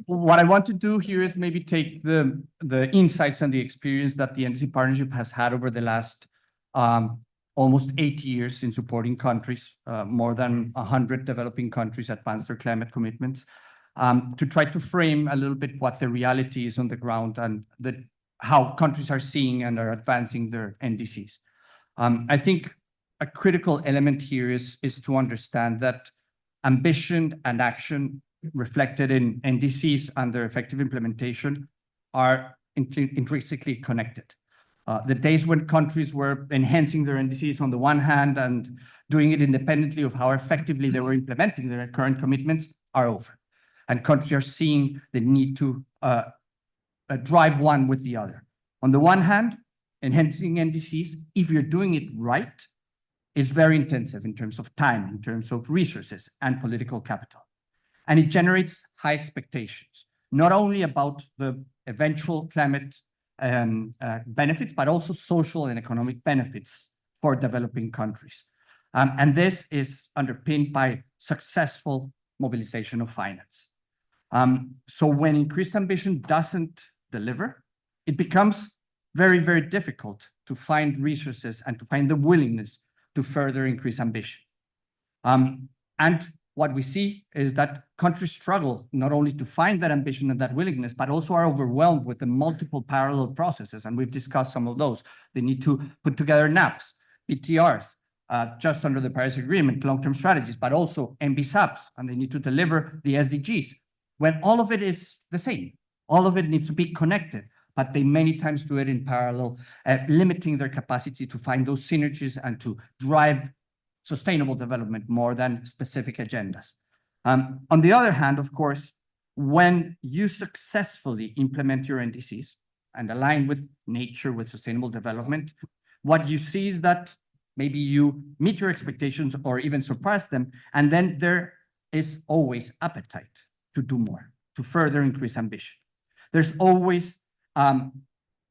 What I want to do here is maybe take the insights and the experience that the NDC Partnership has had over the last almost 8 years in supporting countries, more than 100 developing countries advance their climate commitments, to try to frame a little bit what the reality is on the ground and how countries are seeing and are advancing their NDCs. I think a critical element here is to understand that ambition and action reflected in NDCs and their effective implementation are intrinsically connected. The days when countries were enhancing their NDCs on the one hand and doing it independently of how effectively they were implementing their current commitments are over. And countries are seeing the need to drive one with the other. On the one hand, enhancing NDCs, if you're doing it right, is very intensive in terms of time, in terms of resources and political capital. And it generates high expectations, not only about the eventual climate benefits, but also social and economic benefits for developing countries. And this is underpinned by successful mobilization of finance. So when increased ambition doesn't deliver, it becomes very, very difficult to find resources and to find the willingness to further increase ambition. And what we see is that countries struggle not only to find that ambition and that willingness, but also are overwhelmed with the multiple parallel processes. And we've discussed some of those. They need to put together NAPs, PTRs, just under the Paris Agreement, long-term strategies, but also NBSAPs, and they need to deliver the SDGs. When all of it is the same, all of it needs to be connected, but they many times do it in parallel, limiting their capacity to find those synergies and to drive sustainable development more than specific agendas. On the other hand, of course, when you successfully implement your NDCs and align with nature, with sustainable development, what you see is that maybe you meet your expectations or even surpass them, and then there is always appetite to do more, to further increase ambition. There's always an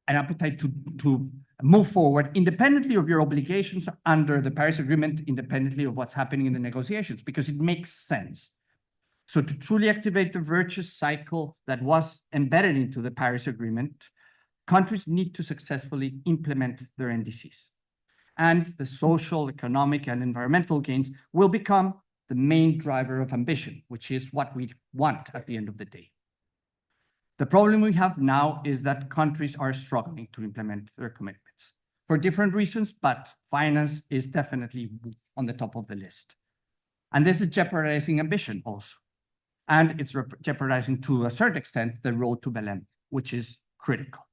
appetite to move forward independently of your obligations under the Paris Agreement, independently of what's happening in the negotiations, because it makes sense. So to truly activate the virtuous cycle that was embedded into the Paris Agreement, countries need to successfully implement their NDCs. And the social, economic, and environmental gains will become the main driver of ambition, which is what we want at the end of the day. The problem we have now is that countries are struggling to implement their commitments for different reasons, but finance is definitely on the top of the list. And this is jeopardizing ambition also. And it's jeopardizing, to a certain extent, the road to Belém, which is critical.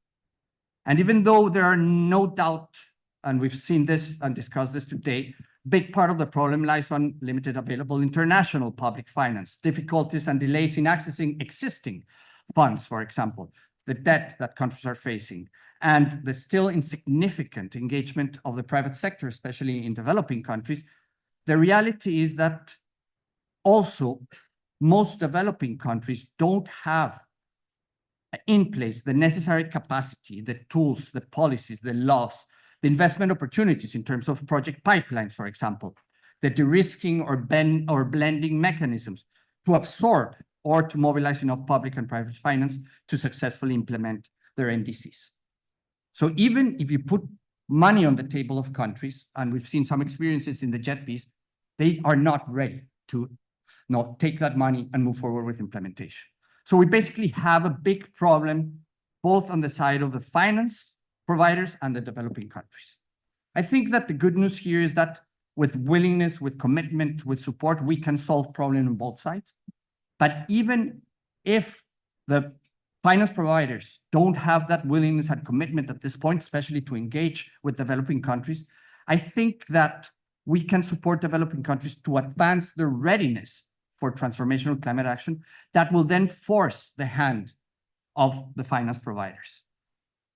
And even though there are no doubt, and we've seen this and discussed this today, big part of the problem lies on limited available international public finance, difficulties and delays in accessing existing funds, for example, the debt that countries are facing, and the still insignificant engagement of the private sector, especially in developing countries. The reality is that also most developing countries don't have in place the necessary capacity, the tools, the policies, the laws, the investment opportunities in terms of project pipelines, for example, the de-risking or blending mechanisms to absorb or to mobilize enough public and private finance to successfully implement their NDCs. So even if you put money on the table of countries, and we've seen some experiences in the JETPs, they are not ready to take that money and move forward with implementation. So we basically have a big problem, both on the side of the finance providers and the developing countries. I think that the good news here is that with willingness, with commitment, with support, we can solve problems on both sides. But even if the finance providers don't have that willingness and commitment at this point, especially to engage with developing countries, I think that we can support developing countries to advance their readiness for transformational climate action that will then force the hand of the finance providers.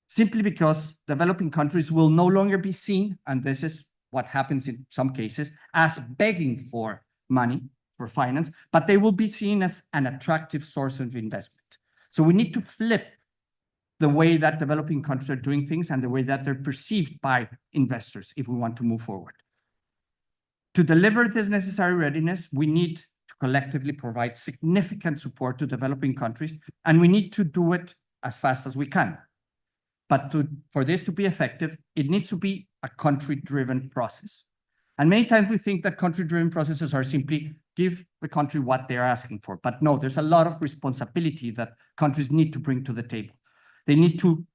Simply because developing countries will no longer be seen, and this is what happens in some cases, as begging for money, for finance, but they will be seen as an attractive source of investment. So we need to flip the way that developing countries are doing things and the way that they're perceived by investors if we want to move forward. To deliver this necessary readiness, we need to collectively provide significant support to developing countries, and we need to do it as fast as we can. But for this to be effective, it needs to be a country-driven process. And many times we think that country-driven processes are simply give the country what they're asking for. But no, there's a lot of responsibility that countries need to bring to the table. They need to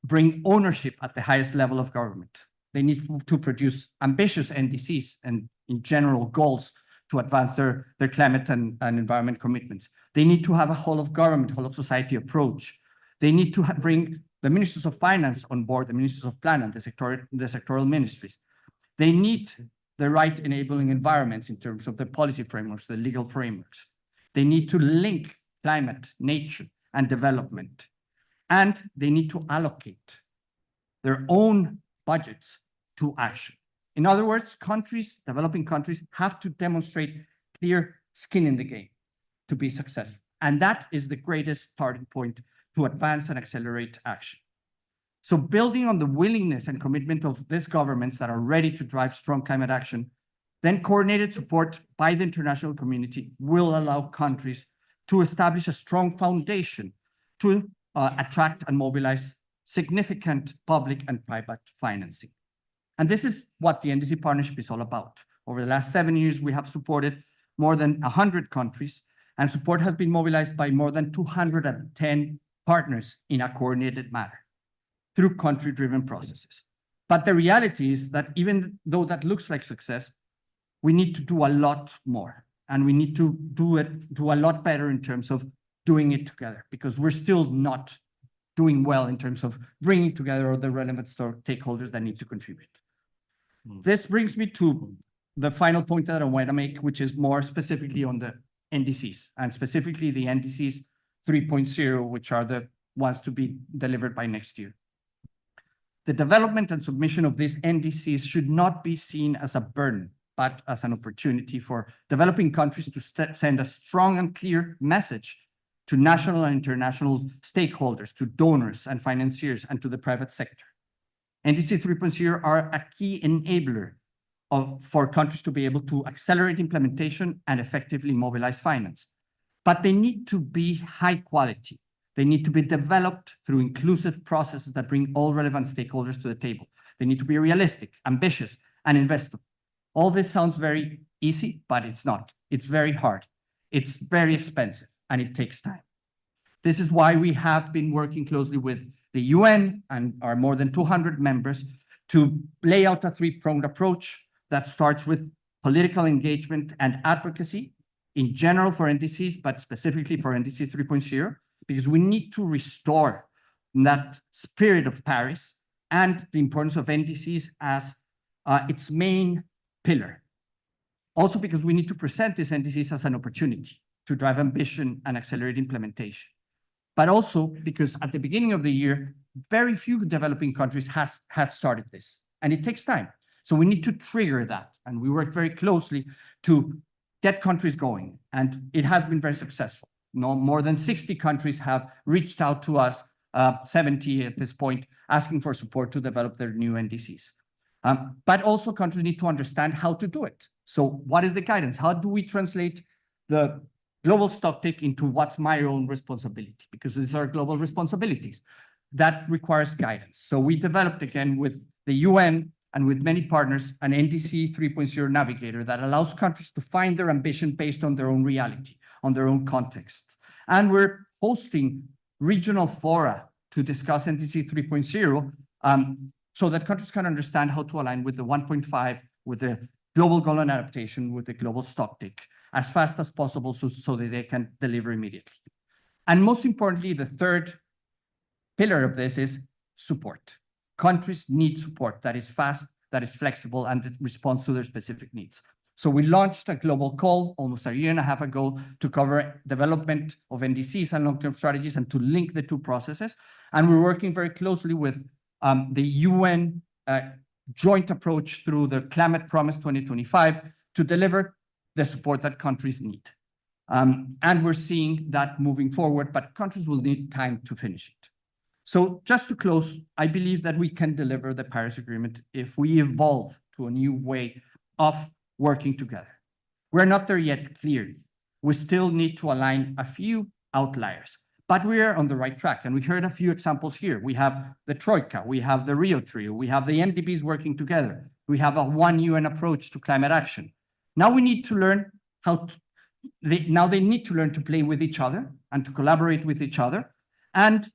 bring ownership at the highest level of government. They need to produce ambitious NDCs and in general goals to advance their climate and environment commitments. They need to have a whole of government, whole of society approach. They need to bring the ministers of finance on board, the ministers of plan and the sectoral ministries. They need the right enabling environments in terms of the policy frameworks, the legal frameworks. They need to link climate, nature, and development. And they need to allocate their own budgets to action. In other words, countries, developing countries, have to demonstrate clear skin in the game to be successful. And that is the greatest starting point to advance and accelerate action. So building on the willingness and commitment of these governments that are ready to drive strong climate action, then coordinated support by the international community will allow countries to establish a strong foundation to attract and mobilize significant public and private financing. And this is what the NDC partnership is all about. Over the last 7 years, we have supported more than 100 countries, and support has been mobilized by more than 210 partners in a coordinated manner through country-driven processes. But the reality is that even though that looks like success, we need to do a lot more, and we need to do a lot better in terms of doing it together, because we're still not doing well in terms of bringing together all the relevant stakeholders that need to contribute. This brings me to the final point that I want to make, which is more specifically on the NDCs, and specifically the NDCs 3.0, which are the ones to be delivered by next year. The development and submission of these NDCs should not be seen as a burden, but as an opportunity for developing countries to send a strong and clear message to national and international stakeholders, to donors and financiers, and to the private sector. NDC 3.0 are a key enabler for countries to be able to accelerate implementation and effectively mobilize finance. But they need to be high quality. They need to be developed through inclusive processes that bring all relevant stakeholders to the table. They need to be realistic, ambitious, and investable. All this sounds very easy, but it's not. It's very hard. It's very expensive, and it takes time. This is why we have been working closely with the UN and our more than 200 members to lay out a three-pronged approach that starts with political engagement and advocacy in general for NDCs, but specifically for NDC 3.0, because we need to restore that spirit of Paris and the importance of NDCs as its main pillar. Also because we need to present these NDCs as an opportunity to drive ambition and accelerate implementation. But also because at the beginning of the year, very few developing countries had started this, and it takes time. So we need to trigger that, and we work very closely to get countries going, and it has been very successful. No more than 60 countries have reached out to us, 70 at this point, asking for support to develop their new NDCs. But also countries need to understand how to do it. So what is the guidance? How do we translate the global stocktake into what's my own responsibility, because these are global responsibilities. That requires guidance. So we developed, again, with the UN and with many partners, an NDC 3.0 navigator that allows countries to find their ambition based on their own reality, on their own context. And we're hosting regional fora to discuss NDC 3.0 so that countries can understand how to align with the 1.5, with the global goal and adaptation, with the global stocktake as fast as possible so that they can deliver immediately. And most importantly, the third pillar of this is support. Countries need support that is fast, that is flexible, and that responds to their specific needs. So we launched a global call almost a year and a half ago to cover development of NDCs and long-term strategies and to link the two processes. And we're working very closely with the UN joint approach through the Climate Promise 2025 to deliver the support that countries need. And we're seeing that moving forward, but countries will need time to finish it. So just to close, I believe that we can deliver the Paris Agreement if we evolve to a new way of working together. We're not there yet, clearly. We still need to align a few outliers, but we are on the right track. And we heard a few examples here. We have the Troika, we have the Rio Trio, we have the MDBs working together. We have a one UN approach to climate action. Now we need to learn now they need to learn to play with each other and to collaborate with each other and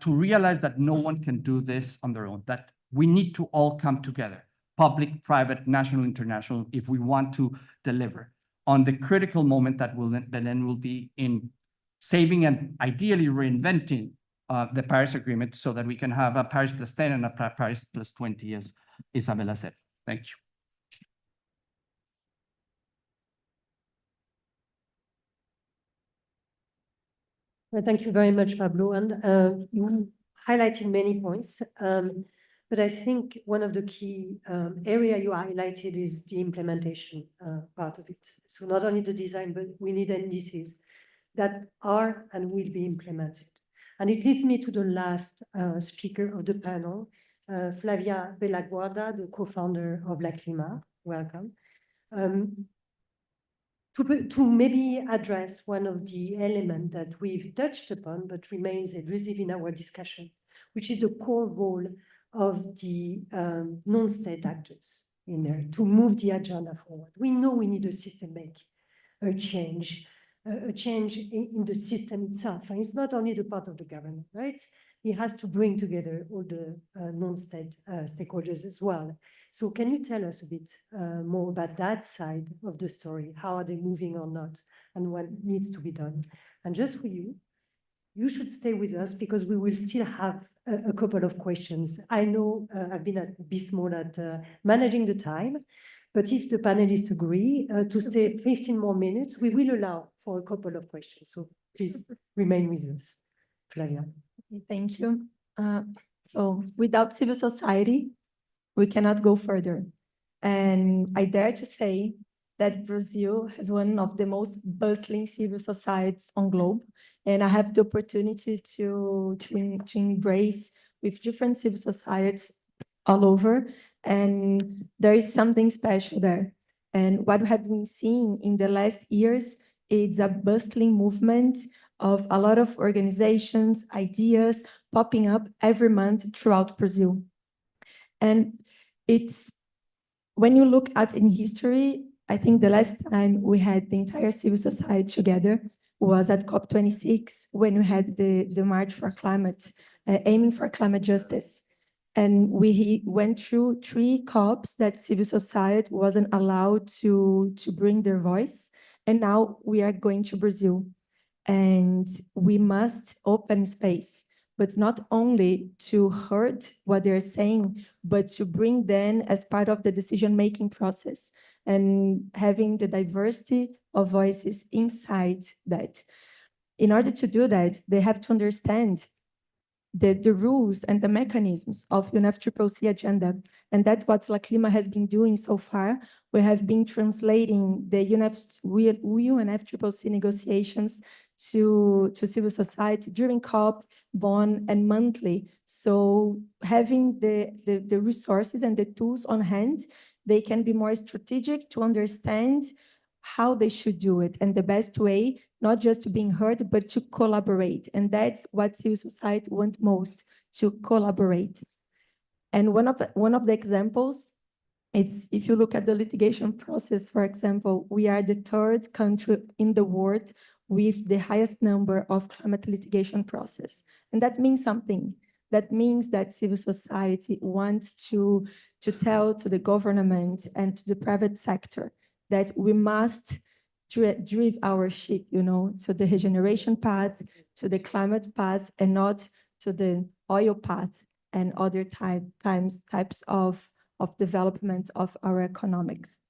to realize that no one can do this on their own, that we need to all come together, public, private, national, international, if we want to deliver on the critical moment that then will be in saving and ideally reinventing the Paris Agreement so that we can have a Paris plus 10 and a Paris plus 20, as Isabella said. Thank you. Well, thank you very much, Pablo. And you highlighted many points, but I think one of the key area you highlighted is the implementation part of it. So not only the design, but we need NDCs that are and will be implemented. And it leads me to the last speaker of the panel, Flavia Bellaguarda, the co-founder of La Clima. Welcome. To maybe address one of the elements that we've touched upon, but remains elusive in our discussion, which is the core role of the non-state actors in there to move the agenda forward. We know we need a systemic change in the system itself. And it's not only the part of the government, right? It has to bring together all the non-state stakeholders as well. So can you tell us a bit more about that side of the story? How are they moving or not? And what needs to be done? And just for you, you should stay with us because we will still have a couple of questions. I know I've been at Bismol at managing the time, but if the panelists agree to stay 15 more minutes, we will allow for a couple of questions. So please remain with us. Flavia. Thank you. So without civil society, we cannot go further. And I dare to say that Brazil has one of the most bustling civil societies on globe. And I have the opportunity to embrace with different civil societies all over. And there is something special there. And what we have been seeing in the last years is a bustling movement of a lot of organizations, ideas popping up every month throughout Brazil. And it's, when you look at in history, I think the last time we had the entire civil society together was at COP26, when we had the March for Climate, aiming for climate justice. And we went through 3 COPs that civil society wasn't allowed to bring their voice. And now we are going to Brazil. And we must open space, but not only to heard what they're saying, but to bring them as part of the decision-making process and having the diversity of voices inside that. In order to do that, they have to understand the rules and the mechanisms of UNFCCC agenda. And that's what La Clima has been doing so far. We have been translating the UNFCCC negotiations to civil society during COP, Bonn, and monthly. So having the resources and the tools on hand, they can be more strategic to understand how they should do it. And the best way, not just to being heard, but to collaborate. And that's what civil society wants most, to collaborate. And one of the examples, it's if you look at the litigation process, for example, we are the third country in the world with the highest number of climate litigation process. And that means something. That means that civil society wants to tell to the government and to the private sector that we must drive our ship, you know, to the regeneration path, to the climate path, and not to the oil path and other types of development of our economics.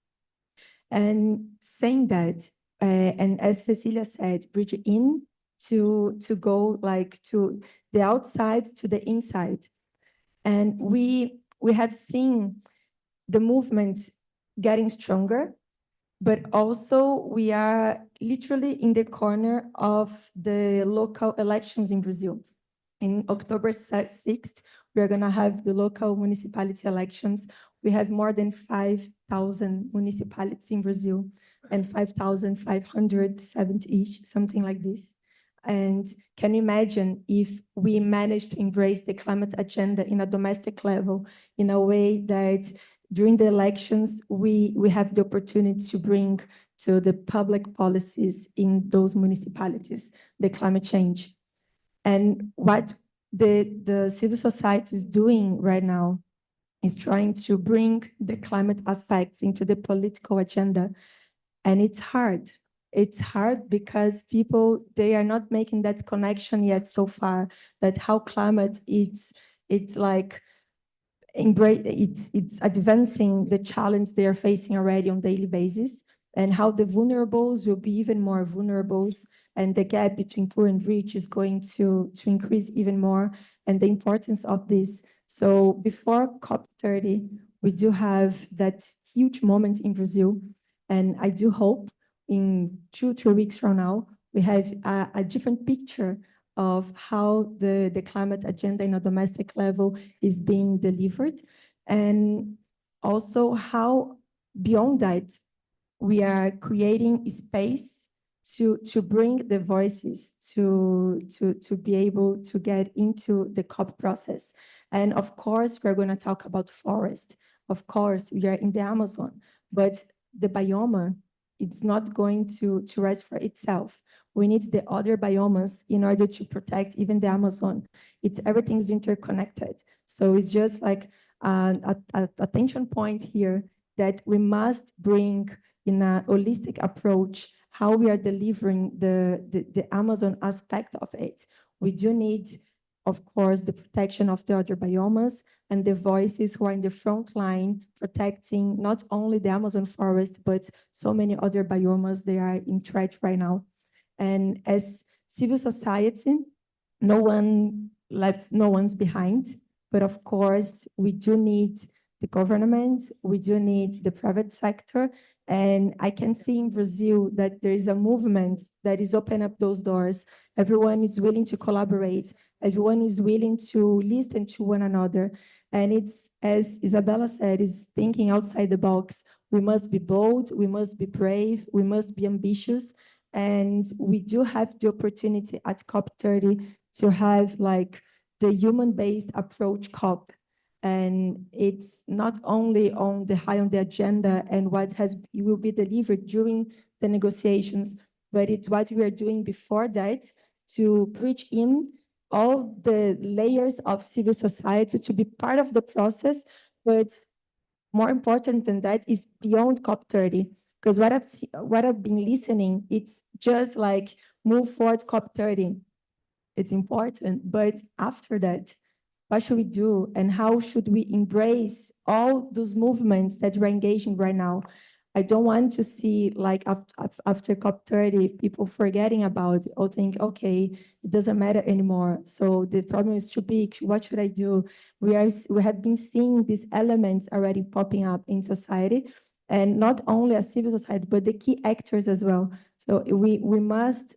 And saying that, and as Cecilia said, bridge in to go like to the outside to the inside. And we have seen the movement getting stronger, but also we are literally in the corner of the local elections in Brazil. In October 6th, we are going to have the local municipality elections. We have more than 5,000 municipalities in Brazil and 5,570-ish, something like this. And can you imagine if we manage to embrace the climate agenda in a domestic level in a way that during the elections, we have the opportunity to bring to the public policies in those municipalities, the climate change. And what the civil society is doing right now is trying to bring the climate aspects into the political agenda. And it's hard. It's hard because people, they are not making that connection yet so far, that how climate it's like it's advancing the challenge they are facing already on daily basis, and how the vulnerables will be even more vulnerables, and the gap between poor and rich is going to increase even more, and the importance of this. So before COP30, we do have that huge moment in Brazil, and I do hope in 2-3 weeks from now, we have a different picture of how the climate agenda in a domestic level is being delivered, and also how beyond that, we are creating space to bring the voices to be able to get into the COP process. And of course, we're going to talk about forest. Of course, we are in the Amazon, but the biome, it's not going to rise for itself. We need the other biomes in order to protect even the Amazon. Everything's interconnected. So it's just like a tension point here that we must bring in a holistic approach how we are delivering the Amazon aspect of it. We do need, of course, the protection of the other biomes and the voices who are in the front line protecting not only the Amazon forest, but so many other biomes they are in threat right now. And as civil society, no one's behind. But of course, we do need the government, we do need the private sector. And I can see in Brazil that there is a movement that is opening up those doors. Everyone is willing to collaborate. Everyone is willing to listen to one another. And it's, as Isabella said, is thinking outside the box. We must be bold, we must be brave, we must be ambitious. And we do have the opportunity at COP30 to have like the human-based approach COP. And it's not only on the agenda and what will be delivered during the negotiations, but it's what we are doing before that to bridge in all the layers of civil society to be part of the process. But more important than that is beyond COP30, because what I've been listening, it's just like move forward COP30. It's important, but after that, what should we do and how should we embrace all those movements that we're engaging right now? I don't want to see like after COP30, people forgetting about it or think, okay, it doesn't matter anymore. So the problem is too big. What should I do? We have been seeing these elements already popping up in society, and not only as civil society, but the key actors as well. So we must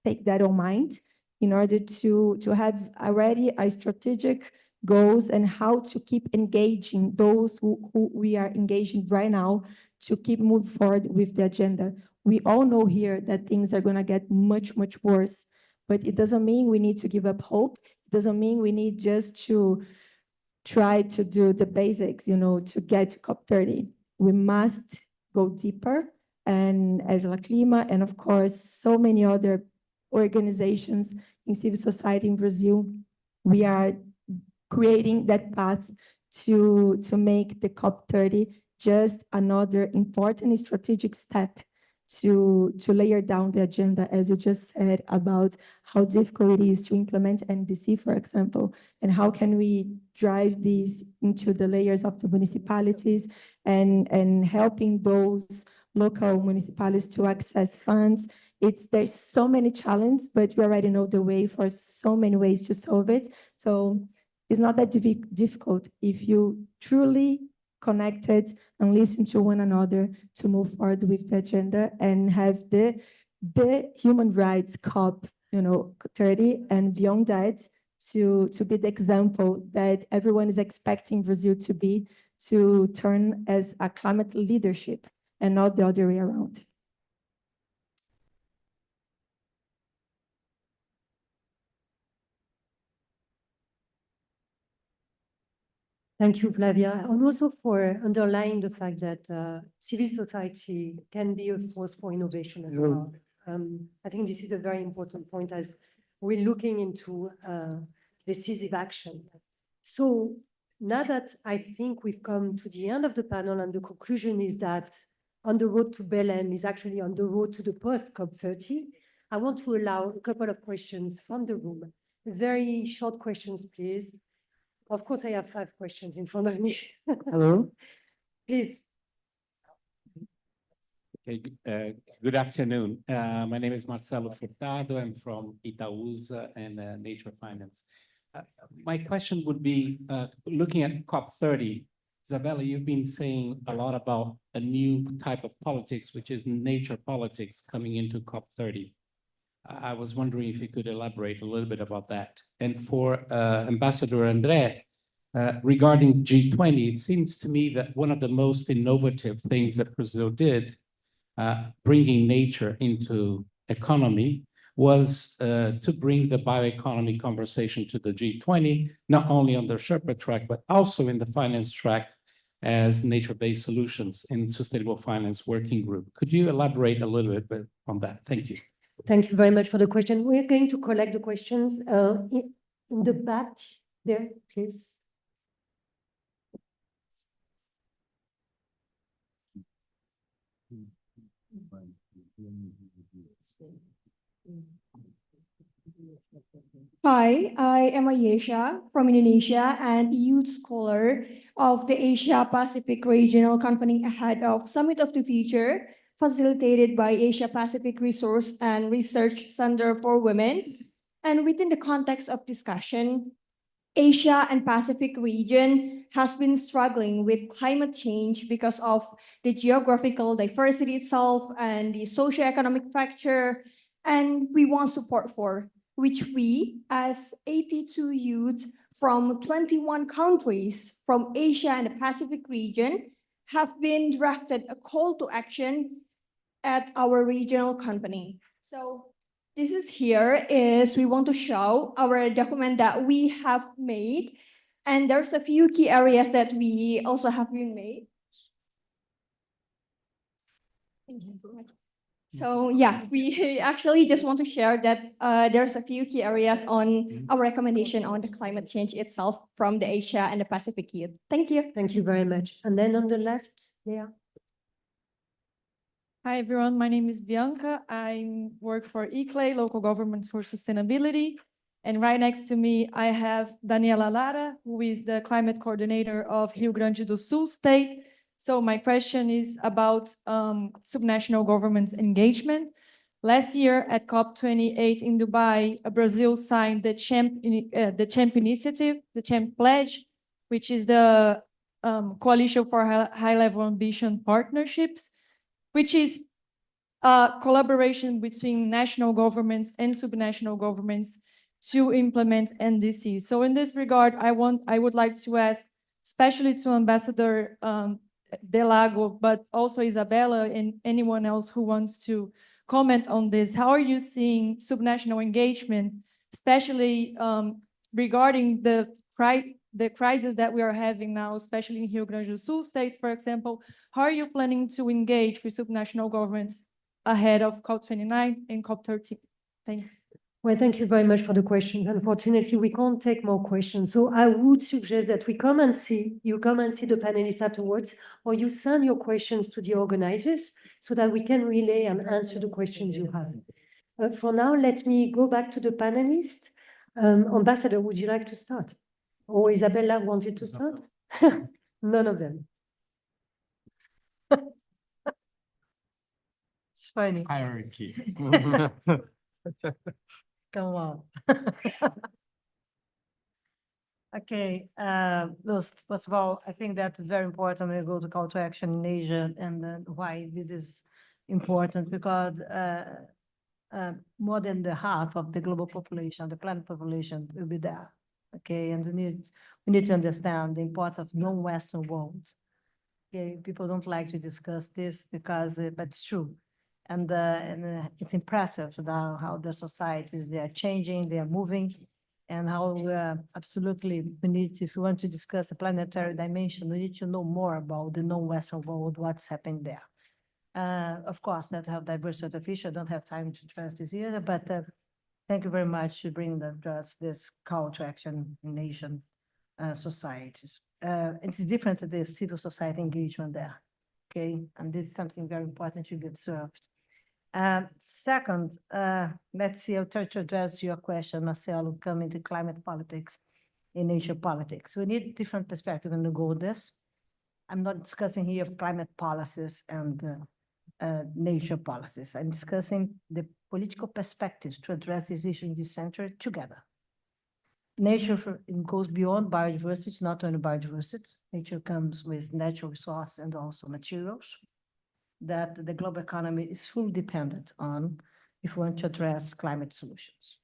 take that in mind in order to have already a strategic goals and how to keep engaging those who we are engaging right now to keep moving forward with the agenda. We all know here that things are going to get much, much worse, but it doesn't mean we need to give up hope. It doesn't mean we need just to try to do the basics, to get to COP30. We must go deeper. And as La Clima, and of course, so many other organizations in civil society in Brazil, we are creating that path to make the COP30 just another important strategic step to layer down the agenda, as you just said, about how difficult it is to implement NDC, for example, and how can we drive these into the layers of the municipalities and helping those local municipalities to access funds. There's so many challenges, but we already know the way for so many ways to solve it. So it's not that difficult if you truly connected and listen to one another to move forward with the agenda and have the human rights COP, 30 and beyond that to be the example that everyone is expecting Brazil to be, to turn as a climate leadership and not the other way around. Thank you, Flavia, and also for underlying the fact that civil society can be a force for innovation as well. I think this is a very important point as we're looking into decisive action. So now that I think we've come to the end of the panel and the conclusion is that on the road to Belém is actually on the road to the post-COP30, I want to allow a couple of questions from the room. Very short questions, please. Of course, I have 5 questions in front of me. Hello. Please. Okay, good afternoon. My name is Marcelo Furtado. I'm from Itaúsa and Nature Finance. My question would be, looking at COP30, Isabella, you've been saying a lot about a new type of politics, which is nature politics coming into COP30. I was wondering if you could elaborate a little bit about that. And for Ambassador André, regarding G20, it seems to me that one of the most innovative things that Brazil did, bringing nature into economy, was to bring the bioeconomy conversation to the G20, not only on the Sherpa track, but also in the finance track as nature-based solutions in Sustainable Finance Working Group. Could you elaborate a little bit on that? Thank you. Thank you very much for the question. We're going to collect the questions in the back there, please. Hi, I am Ayesha from Indonesia and youth scholar of the Asia Pacific Regional Convening ahead of Summit of the Future, facilitated by Asia Pacific Resource and Research Center for Women. And within the context of discussion, Asia and Pacific region has been struggling with climate change because of the geographical diversity itself and the socioeconomic fracture, and we want support for, which we, as 82 youth from 21 countries from Asia and the Pacific region, have been drafted a call to action at our regional convening. So this is here is we want to show our document that we have made, and there's a few key areas that we also have been made. Thank you very much. So yeah, we actually just want to share that there's a few key areas on our recommendation on the climate change itself from the Asia and the Pacific youth. Thank you. Thank you very much. And then on the left, yeah. Hi, everyone. My name is Bianca. I work for ICLEI, Local Government for Sustainability. And right next to me, I have Daniela Lara, who is the climate coordinator of Rio Grande do Sul state. So my question is about subnational governments engagement. Last year at COP28 in Dubai, Brazil signed the CHAMP initiative, the CHAMP pledge, which is the Coalition for High-Level Ambition Partnerships, which is a collaboration between national governments and subnational governments to implement NDC. So in this regard, I would like to ask, especially to Ambassador Delago, but also Isabella and anyone else who wants to comment on this. How are you seeing subnational engagement, especially regarding the crisis that we are having now, especially in Rio Grande do Sul state, for example? How are you planning to engage with subnational governments ahead of COP29 and COP30? Thanks. Well, thank you very much for the questions. Unfortunately, we can't take more questions. So I would suggest that you come and see the panelists afterwards, or you send your questions to the organizers so that we can relay and answer the questions you have. For now, let me go back to the panelists. Ambassador, would you like to start? Or Isabella wanted to start? None of them. It's funny. Hierarchy. Come on. Okay, first of all, I think that's very important when we go to call to action in Asia, and why this is important, because more than the half of the global population, the planet population, will be there. Okay, and we need to understand the importance of non-Western world. Okay, people don't like to discuss this because, but it's true. And it's impressive now how the societies, they are changing, they are moving, and how absolutely we need, if we want to discuss a planetary dimension, we need to know more about the non-Western world, what's happening there. Of course, that have diversity of issues. I don't have time to address this here, but thank you very much to bring this call to action in Asian societies. It's different to the civil society engagement there, okay? And this is something very important to be observed. Second, let's see, I'll try to address your question, Marcelo, coming to climate politics in Asian politics. We need different perspective when we go with this. I'm not discussing here climate policies and nature policies. I'm discussing the political perspectives to address these issues in this century together. Nature it goes beyond biodiversity, it's not only biodiversity. Nature comes with natural resources and also materials that the global economy is fully dependent on if we want to address climate solutions.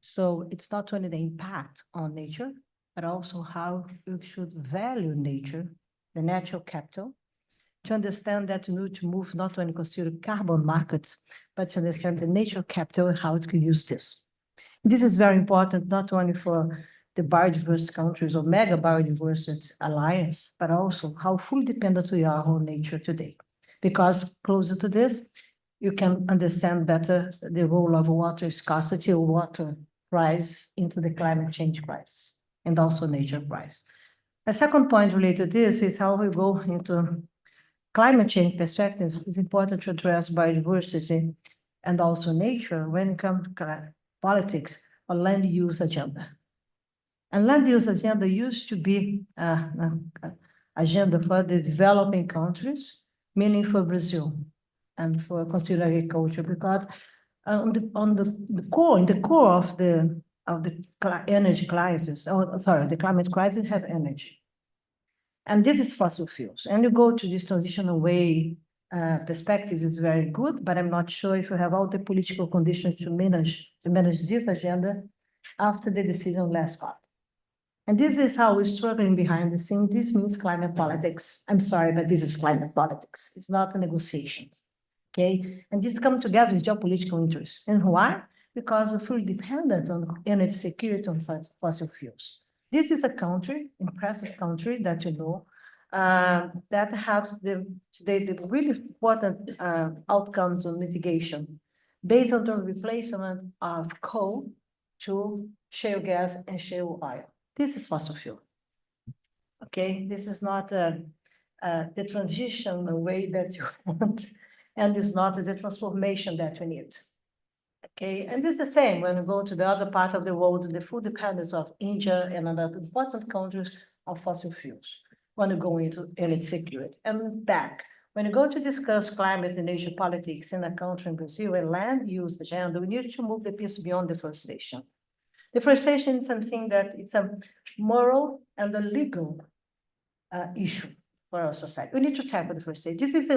So it's not only the impact on nature, but also how we should value nature, the natural capital, to understand that we need to move not only consider carbon markets, but to understand the natural capital and how it can use this. This is very important, not only for the biodiverse countries or mega biodiversity alliance, but also how fully dependent we are on nature today. Because closer to this, you can understand better the role of water scarcity or water price into the climate change price and also nature price. A second point related to this is how we go into climate change perspectives. It's important to address biodiversity and also nature when it comes to politics or land use agenda. And land use agenda used to be an agenda for the developing countries, meaning for Brazil and for consumer agriculture, because in the core of the energy crisis, or sorry, the climate crisis have energy. And this is fossil fuels. And you go to this transitional way perspective is very good, but I'm not sure if you have all the political conditions to manage this agenda after the decision last COP. And this is how we're struggling behind the scenes. This means climate politics. I'm sorry, but this is climate politics. It's not negotiations, okay? And this comes together with geopolitical interests. And why? Because we're fully dependent on energy security on fossil fuels. This is a country, impressive country that you know, that have the really important outcomes on mitigation based on the replacement of coal to shale gas and shale oil. This is fossil fuel. Okay, this is not the transition way that you want, and it's not the transformation that we need. Okay, and it's the same when we go to the other part of the world, the full dependence of India and other important countries of fossil fuels when we go into energy security. And back, when you go to discuss climate and Asian politics in a country in Brazil, a land use agenda, we need to move the piece beyond deforestation. Deforestation is something that it's a moral and a legal issue for our society. We need to tackle deforestation. This is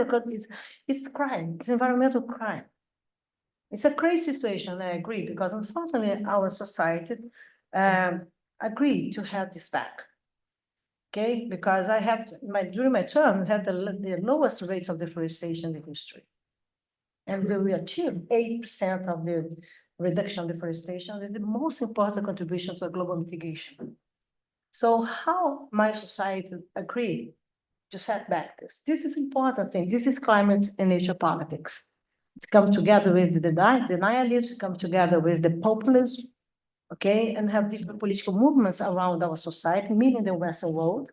it's crime, it's environmental crime. It's a crazy situation, I agree, because unfortunately, our society agreed to have this back. Okay, because I have during my term, had the lowest rates of deforestation in history. And we achieved 8% of the reduction of deforestation is the most important contribution to a global mitigation. So how my society agree to set back this? This is important thing. This is climate and nature politics. It comes together with the denialists, it comes together with the populism, okay, and have different political movements around our society, meaning the Western world,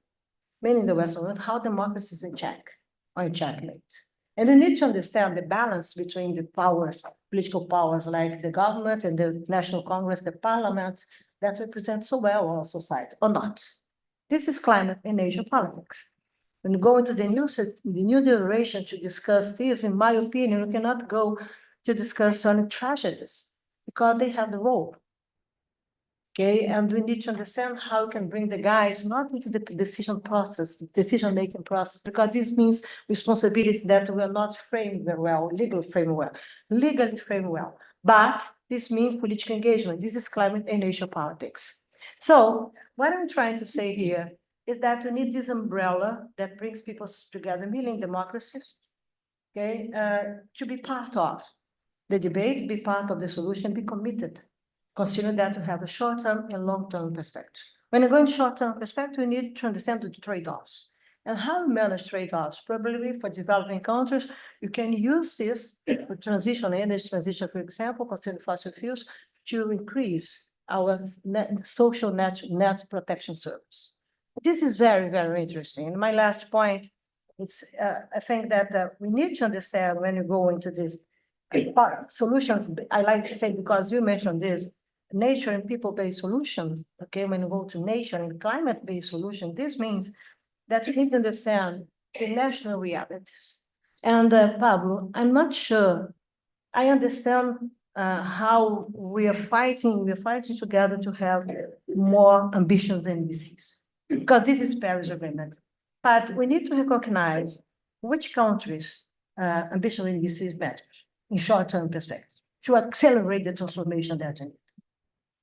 how democracy is in check, or in checkmate. And we need to understand the balance between the powers, political powers like the government and the National Congress, the parliaments that represent so well our society, or not. This is climate and nature politics. When you go into the new generation to discuss this, in my opinion, we cannot go to discuss only tragedies because they have the role. Okay, and we need to understand how we can bring the guys not into the decision-making process, because this means responsibilities that were not framed very well, legally framed well. But this means political engagement. This is climate and nature politics. So what I'm trying to say here is that we need this umbrella that brings people together, meaning democracies, okay, to be part of the debate, be part of the solution, be committed. Consider that we have a short-term and long-term perspective. When you go in short-term perspective, we need to understand the trade-offs. And how we manage trade-offs? Probably for developing countries, you can use this for transition, energy transition, for example, considering fossil fuels, to increase our social net protection service. This is very, very interesting. And my last point is, I think that we need to understand when you go into this solutions, I like to say, because you mentioned this, nature and people-based solutions, okay, when you go to nature and climate-based solutions, this means that we need to understand the national realities. And Pablo, I'm not sure I understand how we are fighting together to have more ambitions than disease, because this is Paris Agreement. But we need to recognize which countries ambition in disease matters in short-term perspective to accelerate the transformation that we need.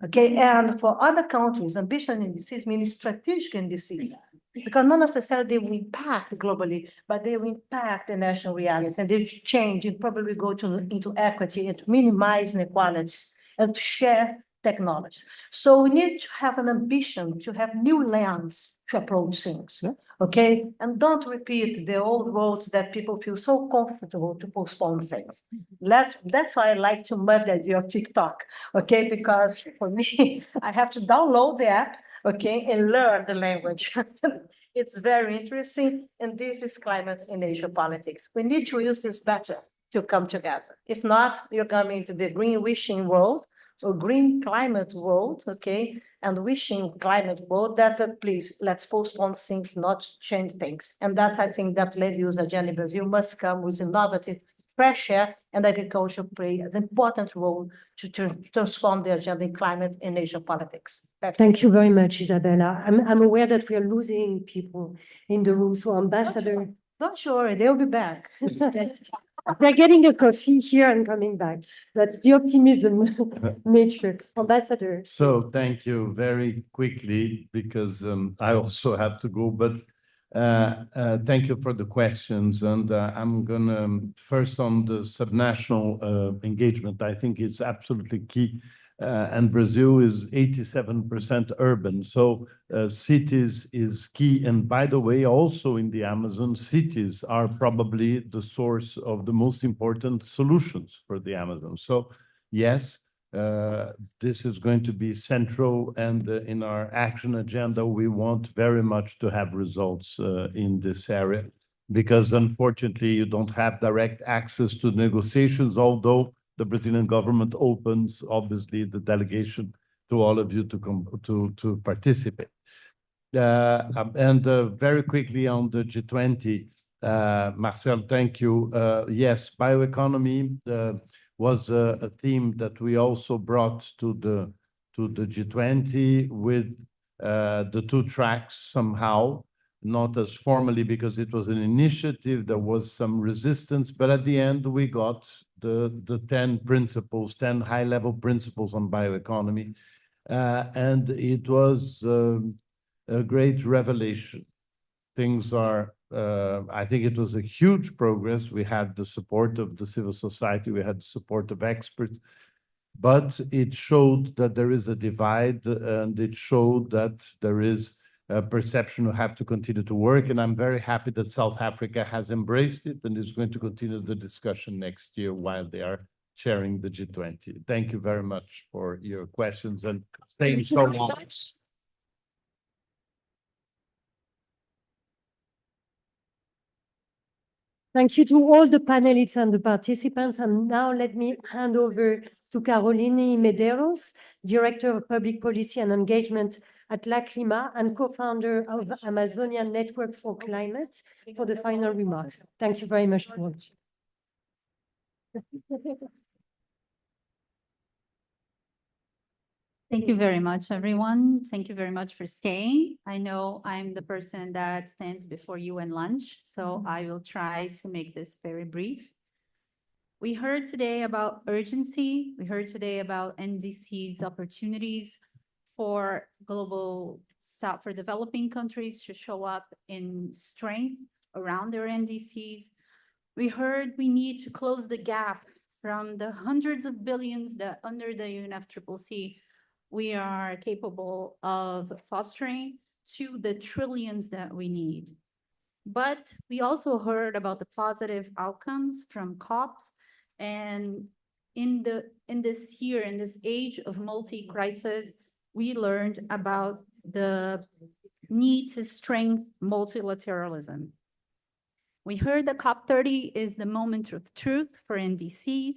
Okay, and for other countries, ambition in disease means strategic in disease, because not necessarily they will impact globally, but they will impact the national realities, and they change and probably go into equity and to minimize inequalities and to share technologies. So we need to have an ambition to have new lens to approach things, okay? And don't repeat the old roads that people feel so comfortable to postpone things. That's why I like to mud the idea of TikTok, okay? Because for me, I have to download the app, okay, and learn the language. It's very interesting, and this is climate and nature politics. We need to use this better to come together. If not, you're coming into the green wishing world, or green climate world, okay, and wishing climate world that please, let's postpone things, not change things. And that I think that Land Use Agenda in Brazil must come with innovative, fresh air, and agriculture play an important role to transform the agenda in climate and nature politics. Thank you very much, Isabella. I'm aware that we are losing people in the room, so Ambassador. Don't you worry, they'll be back. They're getting a coffee here and coming back. That's the optimism nature. Ambassador. So thank you very quickly, because I also have to go, but thank you for the questions. And I'm gonna first on the subnational engagement. I think it's absolutely key. And Brazil is 87% urban, so cities is key. And by the way, also in the Amazon, cities are probably the source of the most important solutions for the Amazon. So yes, this is going to be central, and in our action agenda, we want very much to have results in this area, because unfortunately, you don't have direct access to negotiations, although the Brazilian government opens, obviously, the delegation to all of you to participate. And very quickly on the G20, Marcel, thank you. Yes, bioeconomy was a theme that we also brought to the G20 with the two tracks somehow. not as formally because it was an initiative, there was some resistance, but at the end we got the 10 principles, 10 high-level principles on bioeconomy. And it was a great revelation. Things are, I think it was a huge progress. We had the support of the civil society, we had the support of experts, but it showed that there is a divide, and it showed that there is a perception we have to continue to work. And I'm very happy that South Africa has embraced it and is going to continue the discussion next year while they are chairing the G20. Thank you very much for your questions and staying so long. Thank you to all the panelists and the participants. And now let me hand over to Caroline Medeiros, Director of Public Policy and Engagement at La Clima and co-founder of Amazonian Network for Climate, for the final remarks. Thank you very much. Thank you very much, everyone. Thank you very much for staying. I know I'm the person that stands before you in lunch, so I will try to make this very brief. We heard today about urgency. We heard today about NDC's opportunities for for developing countries to show up in strength around their NDCs. We heard we need to close the gap from the hundreds of billions that under the UNFCCC we are capable of fostering to the trillions that we need. But we also heard about the positive outcomes from COPs, and in this age of multi-crisis, we learned about the need to strengthen multilateralism. We heard that COP30 is the moment of truth for NDCs,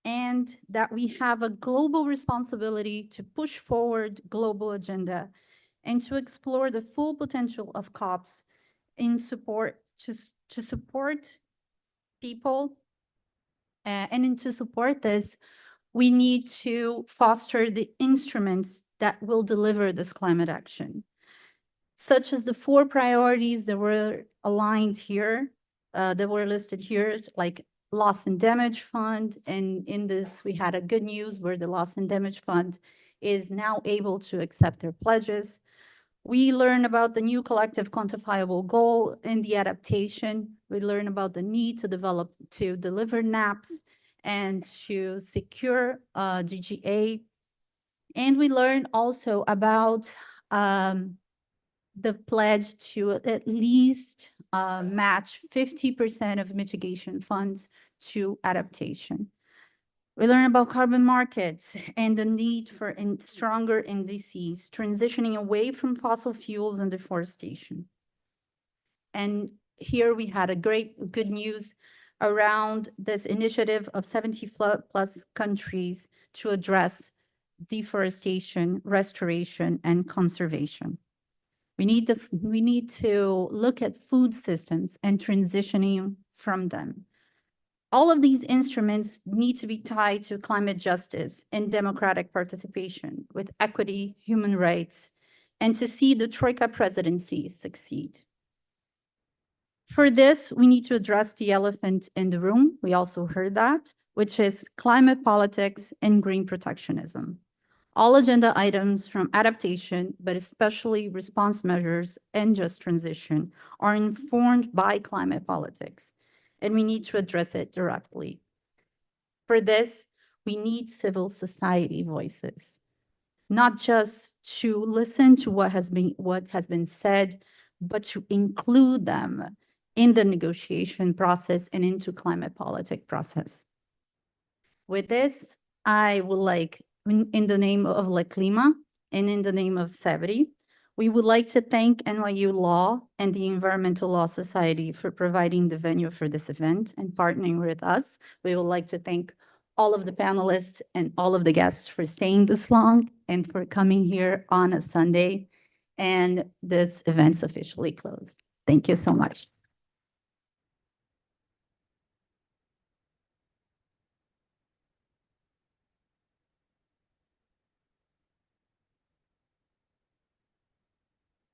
and that we have a global responsibility to push forward global agenda and to explore the full potential of COPs in support to support people. And to support this, we need to foster the instruments that will deliver this climate action, such as the 4 priorities that were aligned here, that were listed here, like Loss and Damage Fund. And in this, we had a good news where the Loss and Damage Fund is now able to accept their pledges. We learn about the new collective quantifiable goal in the adaptation. We learn about the need to deliver NAPs and to secure GGA. And we learn also about the pledge to at least match 50% of mitigation funds to adaptation. We learn about carbon markets and the need for stronger NDCs, transitioning away from fossil fuels and deforestation. And here we had a good news around this initiative of 70+ countries to address deforestation, restoration, and conservation. We need to look at food systems and transitioning from them. All of these instruments need to be tied to climate justice and democratic participation with equity, human rights, and to see the Troika presidency succeed. For this, we need to address the elephant in the room. We also heard that, which is climate politics and green protectionism. All agenda items from adaptation, but especially response measures and just transition, are informed by climate politics, and we need to address it directly. For this, we need civil society voices, not just to listen to what has been said, but to include them in the negotiation process and into climate politic process. With this, I would like, in the name of La Clima and in the name of SEBRI, we would like to thank NYU Law and the Environmental Law Society for providing the venue for this event and partnering with us. We would like to thank all of the panelists and all of the guests for staying this long and for coming here on a Sunday. And this event's officially closed. Thank you so much.